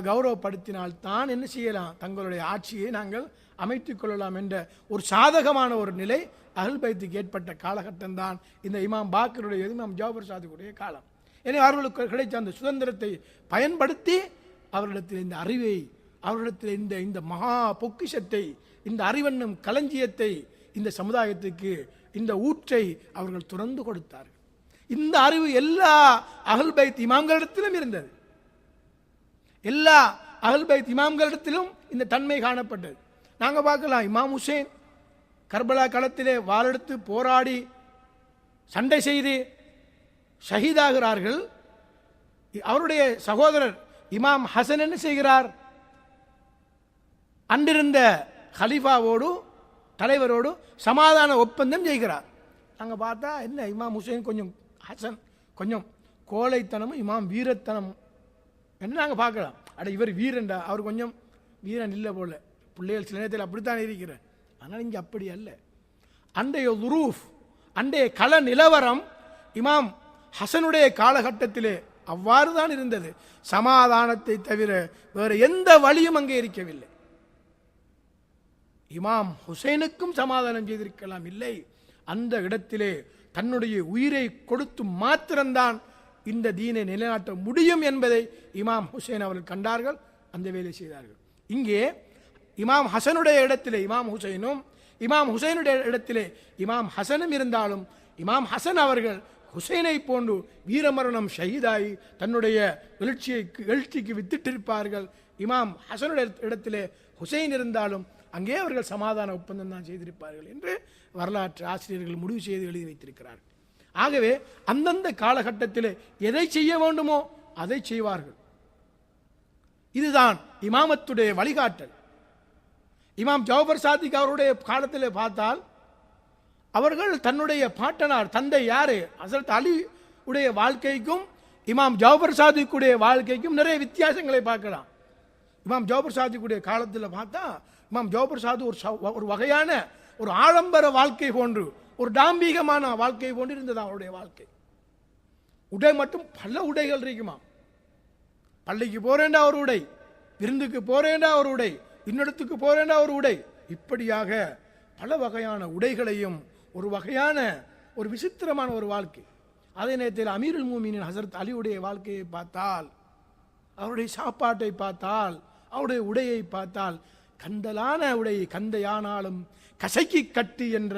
கௌரவப்படுத்தினால் தான் என்ன செய்யலாம், தங்களுடைய ஆட்சியை நாங்கள் அமைத்துக் கொள்ளலாம் என்ற ஒரு சாதகமான ஒரு நிலை அஹ்லுல் பைத்துக்கு ஏற்பட்ட காலகட்டம் தான் இந்த இமாம் பாக்கருடைய இமாம் ஜாஃபர் சாதிக்குடைய காலம். எனவே அவர்களுக்கு கிடைத்த அந்த சுதந்திரத்தை பயன்படுத்தி அவர்களிடத்தில் இந்த அறிவை, அவர்களிடத்தில் இந்த மகா பொக்கிஷத்தை, இந்த அறிவென்னும் களஞ்சியத்தை இந்த சமுதாயத்துக்கு, இந்த ஊற்றை அவர்கள் துறந்து கொடுத்தார்கள். இந்த அறிவு எல்லா அஹ்லுல் பைத் இமாம்களிடத்திலும் இருந்தது. எல்லா அஹ்லுல் பைத் இமாம்களிடத்திலும் இந்த தன்மை காணப்பட்டது. நாங்கள் பார்க்கலாம், இமாம் ஹுசைன் கர்பலா களத்திலே வாளெடுத்து போராடி சண்டை செய்து ஷஹீதாகிறார்கள். அவருடைய சகோதரர் இமாம் ஹசன் என்ன செய்கிறார், அன்றிருந்த ஹலீஃபாவோடு தலைவரோடு சமாதான ஒப்பந்தம் செய்கிறார். நாங்கள் பார்த்தா என்ன, இமாம் ஹுசைன் கொஞ்சம், ஹசன் கொஞ்சம் கோழைத்தனமும் இமாம் வீரத்தனமும் என்று நாங்கள் பார்க்கலாம். அட இவர் வீரன்டா, அவர் கொஞ்சம் வீரன் இல்லை போல, பிள்ளைகள் சில நேரத்தில் அப்படித்தான் இருக்கிறார். ஆனால் இங்கே அப்படி அல்ல. அன்றைய துரூஃப், அன்றைய கள நிலவரம் இமாம் ஹசனுடைய காலகட்டத்திலே அவ்வாறு தான் இருந்தது. சமாதானத்தை தவிர வேறு எந்த வழியும் அங்கே இருக்கவில்லை. இமாம் ஹுசைனுக்கும் சமாதானம் செய்திருக்கலாம் இல்லை, அந்த இடத்திலே தன்னுடைய உயிரை கொடுத்து மாத்திரம்தான் இந்த தீனை நிலைநாட்ட முடியும் என்பதை இமாம் ஹுசைன் அவர்கள் கண்டார்கள், அந்த வேலை செய்தார்கள். இங்கே இமாம் ஹசனுடைய இடத்திலே இமாம் ஹுசைனும், இமாம் ஹுசைனுடைய இடத்திலே இமாம் ஹசனும் இருந்தாலும் இமாம் ஹசன் அவர்கள் ஹுசைனை போன்று வீரமரணம் ஷஹீதாகி தன்னுடைய எழுச்சிக்கு வித்திட்டிருப்பார்கள். இமாம் ஹசனுடைய இடத்திலே ஹுசைன் இருந்தாலும் அங்கே அவர்கள் சமாதான ஒப்பந்தம் தான் செய்திருப்பார்கள் என்று வரலாற்று ஆசிரியர்கள் முடிவு செய்து எழுதி வைத்திருக்கிறார்கள். ஆகவே அந்தந்த காலகட்டத்தில் எதை செய்ய வேண்டுமோ அதை செய்வார்கள். இதுதான் இமாமத்துடைய வழிகாட்டல். இமாம் ஜாஃபர் சாதிக் அவருடைய காலத்தில் பார்த்தால் அவர்கள் தன்னுடைய பாட்டனார் தந்தை யாரு ஹஸரத் அலி உடைய வாழ்க்கைக்கும் இமாம் ஜாஃபர் சாதிக்குடைய வாழ்க்கைக்கும் நிறைய வித்தியாசங்களை பார்க்கலாம். இமாம் ஜாஃபர் சாதிக்குடைய காலத்தில் பார்த்தா இமாம் ஜாஃபர் சாதி ஒரு வகையான ஒரு ஆடம்பர வாழ்க்கை போன்று, ஒரு டாம்பீகமான வாழ்க்கை போன்று இருந்தது அவருடைய வாழ்க்கை. உடை மட்டும் பல உடைகள் இருக்குமா, பள்ளிக்கு போறேண்டா ஒரு உடை, விருந்துக்கு போறேண்டா ஒரு உடை, இன்னிடத்துக்கு போறேண்டா ஒரு உடை, இப்படியாக பல வகையான உடைகளையும் ஒரு வகையான ஒரு விசித்திரமான ஒரு வாழ்க்கை. அதே நேரத்தில் அமீருல் மூமினின் ஹஸரத் அலியுடைய வாழ்க்கையை பார்த்தால், அவருடைய சாப்பாட்டை பார்த்தால், அவருடைய உடையை பார்த்தால் கந்தலான உடை கந்தையானாலும் கசக்கி கட்டு என்ற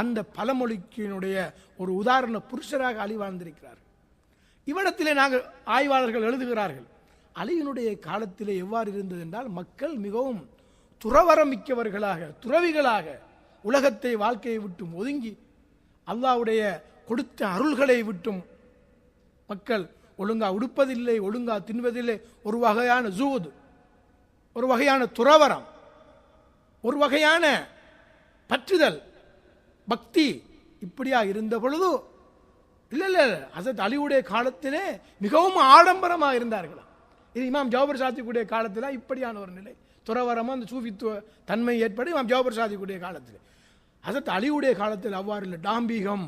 அந்த பழமொழிக்கினுடைய ஒரு உதாரண புருஷராக அலி வாழ்ந்திருக்கிறார். இவ்விடத்திலே நாங்கள் ஆய்வாளர்கள் எழுதுகிறார்கள், அலியினுடைய காலத்திலே எவ்வாறு இருந்தது என்றால், மக்கள் மிகவும் துறவரம் மிக்கவர்களாக, துறவிகளாக, உலகத்தை வாழ்க்கையை விட்டும் ஒதுங்கி அல்லாஹ்வுடைய கொடுத்த அருள்களை விட்டும் மக்கள் ஒழுங்கா உடுப்பதில்லை, ஒழுங்கா தின்வதில்லை. ஒரு வகையான ஜூத், ஒரு வகையான துறவரம், ஒரு வகையான பற்றுதல், பக்தி, இப்படியா இருந்த பொழுது இல்லை ஹஸரத் அலியுடைய காலத்திலே மிகவும் ஆடம்பரமாக இருந்தார்களாம். இது இமாம் ஜாபர் சாதிக்குடைய காலத்தில் இப்படியான ஒரு நிலை, துறவரமாக அந்த சூஃபித்துவ தன்மை ஏற்பட இமாம் ஜாபர் சாதிக்குடைய காலத்தில். ஹஸரத் அலியுடைய காலத்தில் அவ்வாறு இல்லை. டாம்பிகம்,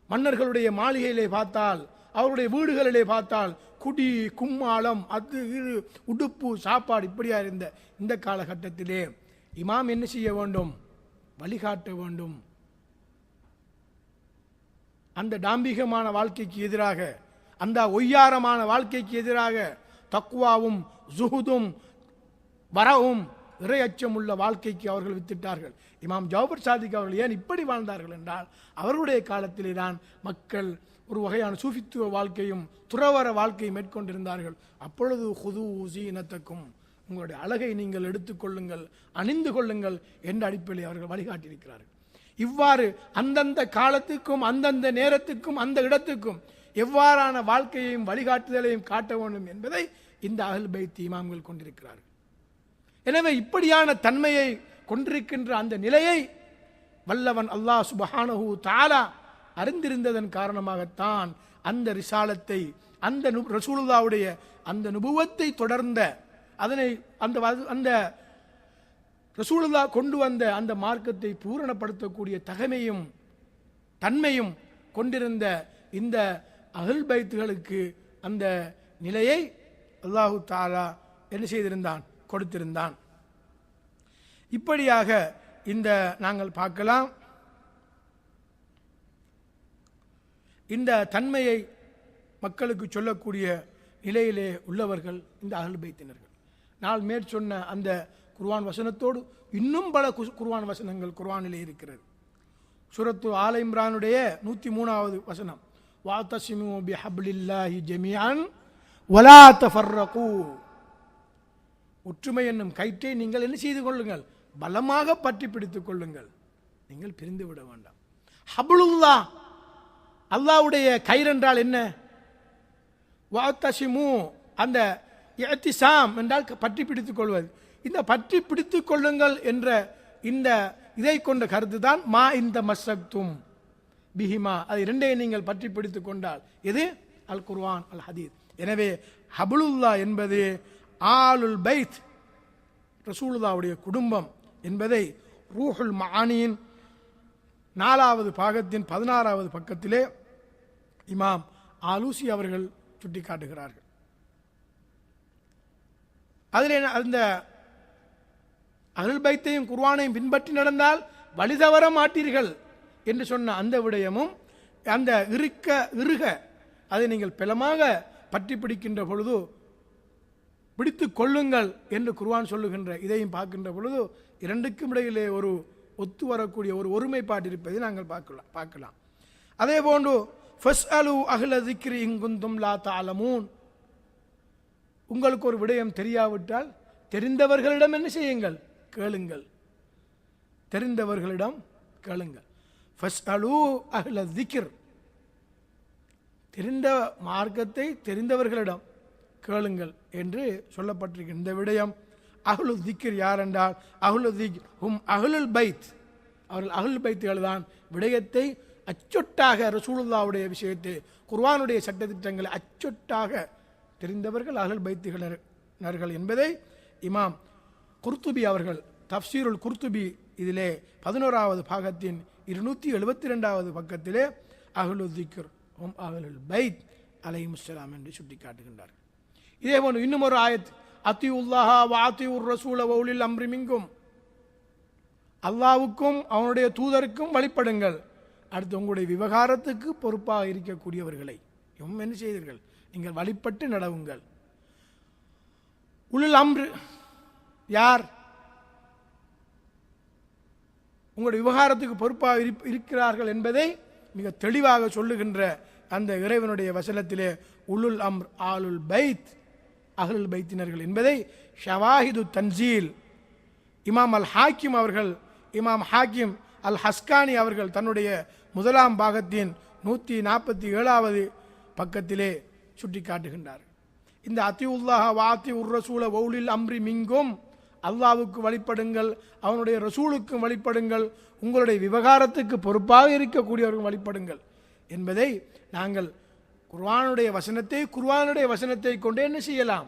மன்னர்களுடைய மாளிகையிலே பார்த்தால், அவருடைய வீடுகளிலே பார்த்தால் குடி, கும்மாளம், அது இது, உடுப்பு, சாப்பாடு, இப்படியா இருந்த இந்த காலகட்டத்திலே இமாம் என்ன செய்ய வேண்டும்? வழிகாட்ட வேண்டும். அந்த டாம்பிகமான வாழ்க்கைக்கு எதிராக, அந்த ஒய்யாரமான வாழ்க்கைக்கு எதிராக தக்வாவும் ஜுஹுதும் வரவும் இறை அச்சம் உள்ள வாழ்க்கைக்கு அவர்கள் வித்திட்டார்கள். இமாம் ஜாபர் சாதிக் அவர்கள் ஏன் இப்படி வாழ்ந்தார்கள் என்றால், அவர்களுடைய காலத்திலே தான் மக்கள் ஒரு வகையான சூஃபித்துவ வாழ்க்கையும் துறவர வாழ்க்கையும் மேற்கொண்டிருந்தார்கள். அப்பொழுது ஹுது ஸீனத்தக்கும், உங்களுடைய அழகை நீங்கள் எடுத்துக்கொள்ளுங்கள், அணிந்து கொள்ளுங்கள் என்ற அடிப்படையில் அவர்கள் வழிகாட்டியிருக்கிறார்கள். இவ்வாறு அந்தந்த காலத்துக்கும் அந்தந்த நேரத்துக்கும் அந்த இடத்துக்கும் எவ்வாறான வாழ்க்கையையும் வழிகாட்டுதலையும் காட்ட வேண்டும் என்பதை இந்த அஹ்ல் பைத் இமாம்கள் கொண்டிருக்கிறார்கள். எனவே இப்படியான தன்மையை கொண்டிருக்கின்ற அந்த நிலையை வல்லவன் அல்லாஹ் சுப்ஹானஹு தஆலா அறிந்திருந்ததன் காரணமாகத்தான் அந்த ரிசாலத்தை, அந்த ரசூலுல்லாஹ்வுடைய அந்த நுபுவத்தை தொடர்ந்த, அதனை அந்த ரசூலுல்லாஹ் கொண்டு வந்த அந்த மார்க்கத்தை பூரணப்படுத்தக்கூடிய தகமையும் தன்மையும் கொண்டிருந்த இந்த அஹ்ல் பைத்துகளுக்கு அந்த நிலையை அல்லாஹு தஆலா என்ன செய்திருந்தான்? கொடுத்திருந்தான். இப்படியாக இந்த நாங்கள் பார்க்கலாம். இந்த தன்மையை மக்களுக்கு சொல்லக்கூடிய நிலையிலே உள்ளவர்கள் இந்த அஹ்ல் பைத்தினர்கள். நான் மேற்சொன்ன அந்த குர்ஆன் வசனத்தோடு இன்னும் பல குர்ஆன் வசனங்கள் குர்ஆனிலே இருக்கிறது. சூரத்து ஆல இம்ரானுடைய 103வது வசனம், வஅதஸிமு பிஹப்லில்லாஹி ஜமீஅன் வலா தஃபர்ரகு, ஒற்றுமை என்னும் கயிற்றை நீங்கள் என்ன செய்து கொள்ளுங்கள்? பலமாக பற்றி பிடித்துக் கொள்ளுங்கள், நீங்கள் பிரிந்து விட வேண்டாம். ஹப்லுல்லாஹ், அல்லாஹ்வுடைய கயிறு என்றால் என்ன? வஅதஸிமு, அந்த இஅ்திஸாம் என்றால் பற்றி பிடித்துக் கொள்வது. இந்த பற்றி பிடித்துக் கொள்ளுங்கள் என்ற இந்த இதை கொண்ட கருத்து தான் மா இந்த மஸ்ஸக்தும் பிஹிமா, அது இரண்டையும் நீங்கள் பற்றி பிடித்துக் கொண்டால் எது? அல் குர்ஆன், அல் ஹதீஸ். எனவே ஹப்லுல்லாஹ் என்பது ஆலுல் பைத், ரசூலுல்லாஹ்வுடைய குடும்பம் என்பதை ரூஹுல் மஆனியின் 4வது பாகத்தின் 16வது பக்கத்திலே இமாம் ஆலூசி அவர்கள் சுட்டிக்காட்டுகிறார்கள். அதில் அந்த அஹ்ல் பைத்தையும் குர்ஆனையும் பின்பற்றி நடந்தால் வழி தவற மாட்டீர்கள் என்று சொன்ன அந்த விடயமும், அந்த இறுக அதை நீங்கள் பலமாக பற்றி பிடிக்கின்ற பொழுது பிடித்து கொள்ளுங்கள் என்று குர்ஆன் சொல்லுகின்ற இதையும் பார்க்கின்ற பொழுது இரண்டுக்கும் இடையிலே ஒரு ஒத்து வரக்கூடிய ஒரு ஒருமைப்பாடு இருப்பதை நாங்கள் பார்க்கலாம். அதே போன்று ஃபஸ்அலு அஹ்ல ஸிக்ரி இன் குன்தும் லா தஅலமூன், உங்களுக்கு ஒரு விடயம் தெரியாவிட்டால் தெரிந்தவர்களிடம் என்ன செய்யுங்கள்? கேளுங்கள், தெரிந்தவர்களிடம் கேளுங்கள். ஃபஸ்அலு அஹ்ல ஸிக்ர், தெரிந்த மார்க்கத்தை தெரிந்தவர்களிடம் கேளுங்கள் என்று சொல்லப்பட்டிருக்கிற இந்த விடயம் அஹ்லு ஸிக்ர் யார் என்றால் அஹ்லு ஸிக்ர் ஹும் அஹ்லுல் பைத், அவர்கள் அஹ்லுல் பைத்துகள் தான். விடயத்தை அச்சொட்டாக ரசூலுல்லாஹ்வுடைய விஷயத்தை, குர்ஆனுடைய சட்டத்திட்டங்களை அச்சொட்டாக தெரிந்தவர்கள் அஹ்லுல் பைத்துகள் என்பதை இமாம் குர்துபி அவர்கள் தஃப்சீருல் குர்துபி இதிலே 11வது பாகத்தின் 272வது பக்கத்திலே அஹ்லு ஸிக்ர் ஹும் அஹ்லுல் பைத் அலைஹிமுஸ்ஸலாம் என்று சுட்டிக்காட்டுகின்றார். இதே போன்று இன்னும் ஒரு ஆயத், அத்தியுல்லாஹ வ அத்தியுர் ரசூல வ உலில் அம்ரி மின்கும், அல்லாஹ்வுக்கும் அவனுடைய தூதருக்கும் வழிபடுங்கள், அடுத்து உங்களுடைய விவகாரத்துக்கு பொறுப்பாக இருக்கக்கூடியவர்களை என்ன செய்தீர்கள்? நீங்கள் வழிபட்டு நடவுங்கள். உலுல் அம்ரு யார்? உங்களுடைய விவகாரத்துக்கு பொறுப்பாக இருக்கிறார்கள் என்பதை மிக தெளிவாக சொல்லுகின்ற அந்த இறைவனுடைய வசனத்திலே உலுல் அம்ர் ஆலுல் பைத் அஹ்லுல் பைத்தினர்கள் என்பதை ஷவாஹிது தன்சீல் இமாம் அல் ஹாக்கிம் அவர்கள், இமாம் ஹாக்கிம் அல் ஹஸ்கானி அவர்கள் தன்னுடைய முதலாம் பாகத்தின் 147வது பக்கத்திலே சுட்டி காட்டுகின்றார். இந்த அத்தியுல்லாஹ வாத்தி உர் ரசூல வௌலில் அம்ரி மிங்கும், அல்லாவுக்கு வழிபடுங்கள், அவனுடைய ரசூலுக்கும் வழிபடுங்கள், உங்களுடைய விவகாரத்துக்கு பொறுப்பாக இருக்கக்கூடியவர்கள் வழிபடுங்கள் என்பதை நாங்கள் குர்ஆனுடைய வசனத்தை கொண்டே என்ன செய்யலாம்,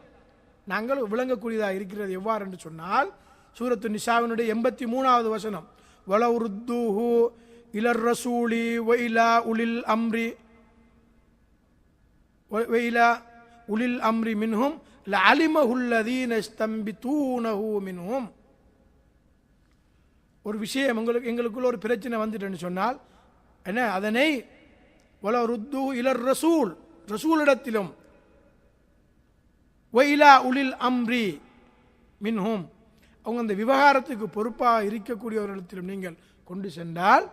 நாங்கள் விளங்கக்கூடியதாக இருக்கிறது. எவ்வாறு என்று சொன்னால், சூரத்து நிசாவினுடைய 83வது வசனம், வலவ் ருத்தூஹு இலர் ரசூலி வஇலா உலில் அம்ரி வஇலா உலில் அம்ரி மின்ஹும் லஅலிமஹுல்லதீன யஸ்தம்பிதூனஹு மின்ஹும். ஒரு விஷயம் எங்களுக்குள்ள ஒரு பிரச்சனை வந்துட்டுன்னு சொன்னால் என்ன, அதனை வலவ் ருத்தூஹு இலர் ரசூல், ரசூலிடத்திலும், வஇலா உலில் அம்ரி மின்ஹும், அவங்க அந்த விவகாரத்துக்கு பொறுப்பாக இருக்கக்கூடியவர்களிடத்திலும் நீங்கள் கொண்டு சென்றால்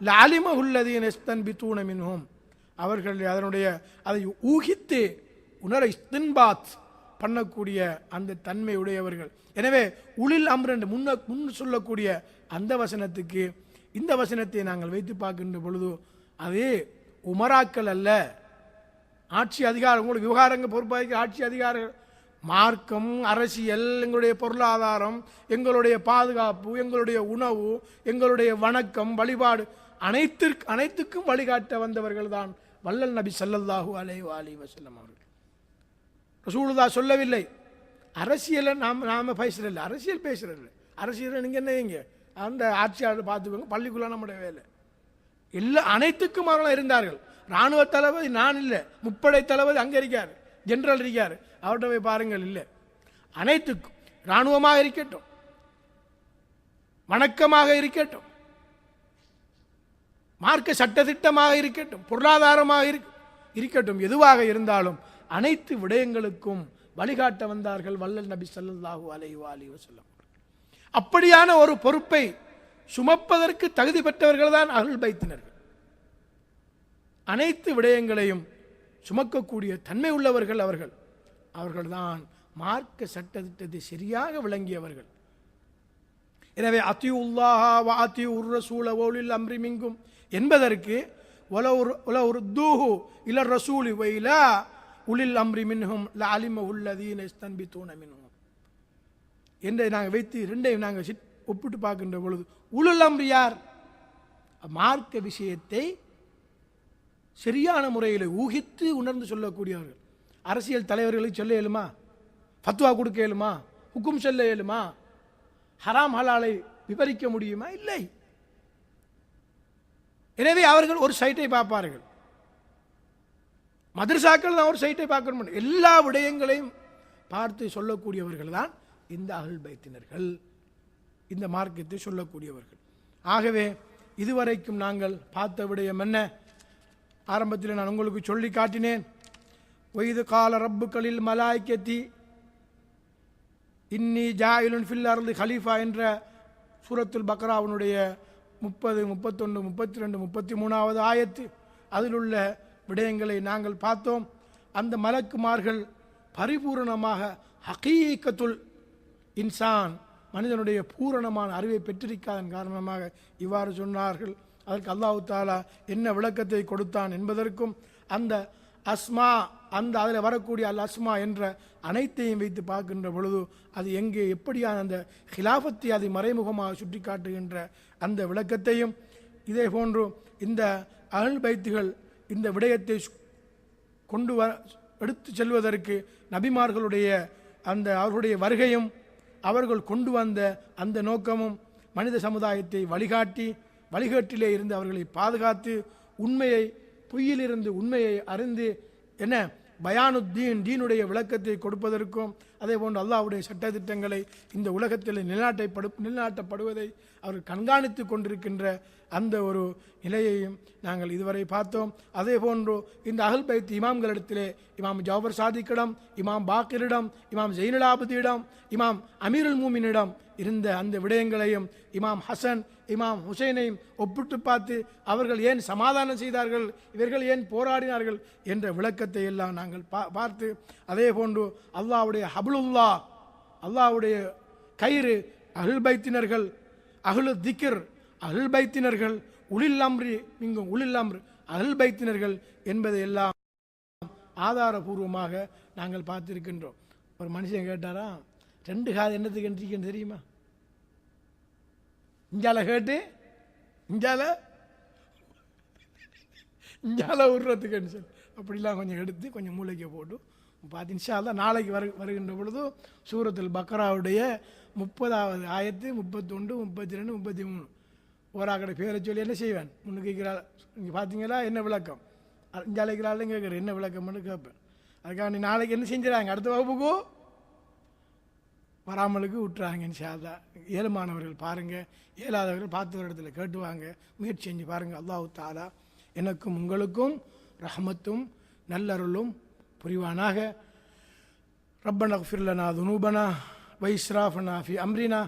லஅலிமஹுல்லதீன யஸ்தன்பிதூன மின்ஹும், அவர்கள் அதை ஊகித்து உணர இஸ்தின்பாத் பண்ணக்கூடிய அந்த தன்மை உடையவர்கள். எனவே உலில் அம்ர் என்று முன் சொல்லக்கூடிய அந்த வசனத்துக்கு இந்த வசனத்தை நாங்கள் வைத்து பார்க்கின்ற பொழுது அது உமராக்கள் அல்ல, ஆட்சி அதிகாரம், உங்களுடைய விவகாரங்கள் பொறுப்பாக ஆட்சி அதிகாரம், மார்க்கம், அரசியல், எங்களுடைய பொருளாதாரம், எங்களுடைய பாதுகாப்பு, எங்களுடைய உணவு, எங்களுடைய வணக்கம், வழிபாடு அனைத்துக்கும் வழிகாட்ட வந்தவர்கள் தான் வல்லல் நபி ஸல்லல்லாஹு அலைஹி வஸல்லம் அவர்கள். ரசூலுல்லாஹ் சொல்லவில்லை அரசியலை நாம பேசுறதில்லை, அரசியல் பேசுறதில்லை, அரசியல் நீங்கள் என்ன செய்யுங்க, அந்த ஆட்சியாளர் பார்த்துக்கோங்க, பள்ளிக்குள்ள நம்முடைய வேலை அனைத்துக்கும் அவர்கள் இருந்தார்கள். இராணுவ தளபதி நான் இல்லை, முப்படை தளபதி அங்கே இருக்கார், ஜெனரல் இருக்கார், அவர்கிட்ட போய் பாருங்கள். இல்லை, அனைத்துக்கும், இராணுவமாக இருக்கட்டும், வணக்கமாக இருக்கட்டும், மார்க்க சட்டத்திட்டமாக இருக்கட்டும், பொருளாதாரமாக இருக்கட்டும், எதுவாக இருந்தாலும் அனைத்து விடயங்களுக்கும் வழிகாட்ட வந்தார்கள் வல்லல் நபி ஸல்லல்லாஹு அலைஹி வஸல்லம். அப்படியான ஒரு பொறுப்பை சுமப்பதற்கு தகுதி பெற்றவர்கள் தான் அஹ்லுல் பைத்தினர்கள். அனைத்து விடயங்களையும் சுமக்கக்கூடிய தன்மை உள்ளவர்கள் அவர்கள்தான் மார்க்க சட்டத்திட்டத்தை சரியாக விளங்கியவர்கள். எனவே அத்தியுல்லாஹ வ அத்தியுர் ரசூல வ உலில் அம்ரி மின்கும் என்பதற்கு வலவ் ருத்தூஹு இலர் ரசூலி வ இலா உலில் அம்ரி மின்ஹும் லஅலிமஹுல்லதீன யஸ்தன்பிதூன மின்ஹும் என்று நாங்கள் வைத்து ரெண்டையும் நாங்கள் ஒப்பிட்டு பார்க்கின்ற பொழுது, உலுல் அம்ரி யார்? மார்க்க விஷயத்தை சரியான முறையில் ஊகித்து உணர்ந்து சொல்லக்கூடியவர்கள். அரசியல் தலைவர்களுக்கு சொல்ல இயலுமா? ஃபத்வா கொடுக்க இயலுமா? ஹுக்கும் சொல்ல இயலுமா? ஹராம் ஹலாலை விவரிக்க முடியுமா? இல்லை. எனவே அவர்கள் ஒரு சைட்டை பார்ப்பார்கள், மதரசாக்கள் தான் ஒரு சைட்டை பார்க்க முடியும். எல்லா விடயங்களையும் பார்த்து சொல்லக்கூடியவர்கள் தான் இந்த அஹ்லுல் பைத்தினர்கள், இந்த மார்க்கத்தை சொல்லக்கூடியவர்கள். ஆகவே இதுவரைக்கும் நாங்கள் பார்த்த விடயம் என்ன? ஆரம்பத்தில் நான் உங்களுக்கு சொல்லி காட்டினேன். ஒய்து கால ரப்புகளில் மலாய்க்கத்தி இன்னி ஜாயிலுன் ஃபில் அர்லி ஹலீஃபா என்ற சூரத்துல் பக்ராவுடைய 30, 31, 32, 33வது ஆயத்து, அதில் உள்ள விடயங்களை நாங்கள் பார்த்தோம். அந்த மலக்குமார்கள் பரிபூரணமாக ஹகீகத்துல் இன்சான், மனிதனுடைய பூரணமான அறிவை பெற்றிருக்காதன் காரணமாக இவ்வாறு சொன்னார்கள். அதற்கு அல்லாஹ் தஆலா என்ன விளக்கத்தை கொடுத்தான் என்பதற்கும், அந்த அஸ்மா, அந்த அதில் வரக்கூடிய அல் அஸ்மா என்ற அனைத்தையும் வைத்து பார்க்கின்ற பொழுது அது எங்கே எப்படியான அந்த ஹிலாஃபத்தை அதை மறைமுகமாக சுட்டி காட்டுகின்ற அந்த விளக்கத்தையும், இதே போன்று இந்த அஹ்லுல் பைத்துகள் இந்த விடயத்தை கொண்டு எடுத்து செல்வதற்கு நபிமார்களுடைய அந்த அவர்களுடைய வருகையும் அவர்கள் கொண்டு வந்த அந்த நோக்கமும் மனித சமுதாயத்தை வழிகாட்டிலே இருந்து அவர்களை பாதுகாத்து உண்மையை பொய்யிலிருந்து உண்மையை அறிந்து என்ன பயானுத்தீன் தீனுடைய விளக்கத்தை கொடுப்பதற்கும், அதே போன்று அல்லாஹ்வுடைய சட்டத்திட்டங்களை இந்த உலகத்தில் நிலைநாட்டப்படுவதை அவர்கள் கண்காணித்து கொண்டிருக்கின்ற அந்த ஒரு நிலையையும் நாங்கள் இதுவரை பார்த்தோம். அதே போன்று இந்த அஹ்லுல் பைத் இமாம்களிடத்திலே இமாம் ஜாஃபர் சாதிக்கிடம், இமாம் பாக்கிரிடம், இமாம் ஜைனுல் ஆபிதீனிடம், இமாம் அமீருல் மூமினிடம் இருந்த அந்த விடயங்களையும் இமாம் ஹசன் இமாம் ஹுசைனையும் ஒப்பிட்டு பார்த்து அவர்கள் ஏன் சமாதானம் செய்தார்கள், இவர்கள் ஏன் போராடினார்கள் என்ற விளக்கத்தை எல்லாம் நாங்கள் பார்த்து, அதே போன்று அல்லாஹ்வுடைய ஹபுலுல்லா, அல்லாஹ்வுடைய கயிறு, அஹ்லுல் பைத்தினர்கள், அஹ்லு திக்ர், அஹ்லுல் பைத்தினர்கள், உலில் அம்ரி, இங்கும் உலில் அம்ர், அஹ்லுல் பைத்தினர்கள் என்பதை எல்லாம் ஆதாரபூர்வமாக நாங்கள் பார்த்திருக்கின்றோம். ஒரு மனுஷன் கேட்டாரா, 2 காது என்னத்துக்கு என்றிருக்கேன்னு தெரியுமா? இஞ்சால கேட்டு இஞ்சால விடுறதுக்குன்னு சொல்லி அப்படிலாம் கொஞ்சம் எடுத்து கொஞ்சம் மூளைக்கு போட்டு பார்த்து இன்ஷா அல்லாஹ் நாளைக்கு வருகின்ற பொழுது சூரத்துல் பக்ராவுடைய 30வது ஆயத்து 31, 32, 33 ஓராக்கடை பேரை சொல்லி என்ன செய்வேன், முன்னுக்கு இருக்கிறாள் நீங்கள் பார்த்தீங்களா என்ன விளக்கம், இஞ்சாலைக்கிறாள் கேட்குறேன் என்ன விளக்கம்னு கேட்பேன். அதுக்காக நீ நாளைக்கு என்ன செஞ்சிடறாங்க, அடுத்த வகுப்புக்கோ வராமலுக்கு விட்டுறாங்க. இன்ஷா அல்லாஹ் ஏழுமானவர்கள் பாருங்கள், இயலாதவர்கள் பார்த்து ஒரு இடத்துல கேட்டுவாங்க, முயற்சி செஞ்சு பாருங்கள். அல்லாஹ் தஆலா எனக்கும் உங்களுக்கும் ரஹ்மத்தும் நல்லருளும் புரிவானாக. ரப்பனா இக்ஃபிர் லனா துனூபனா வ இஸ்ராஃபனா ஃபி அம்ரினா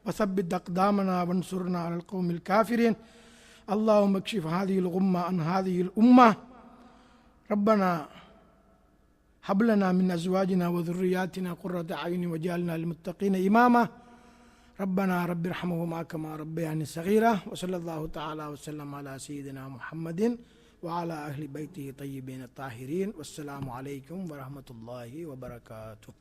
வஸப்பித் அக்தாமனா வன்சுர்னா அலல் கௌமில் காஃபிரின். اللهم اكشف هذه الغمة عن هذه الأمة. ربنا هب لنا من أزواجنا وذرياتنا قرة أعين واجعلنا للمتقين إماما. ربنا رب ارحمهما كما ربياني صغيرا. وصلى الله تعالى وسلم على سيدنا محمد وعلى أهل بيته الطيبين الطاهرين. والسلام عليكم ورحمة الله وبركاته.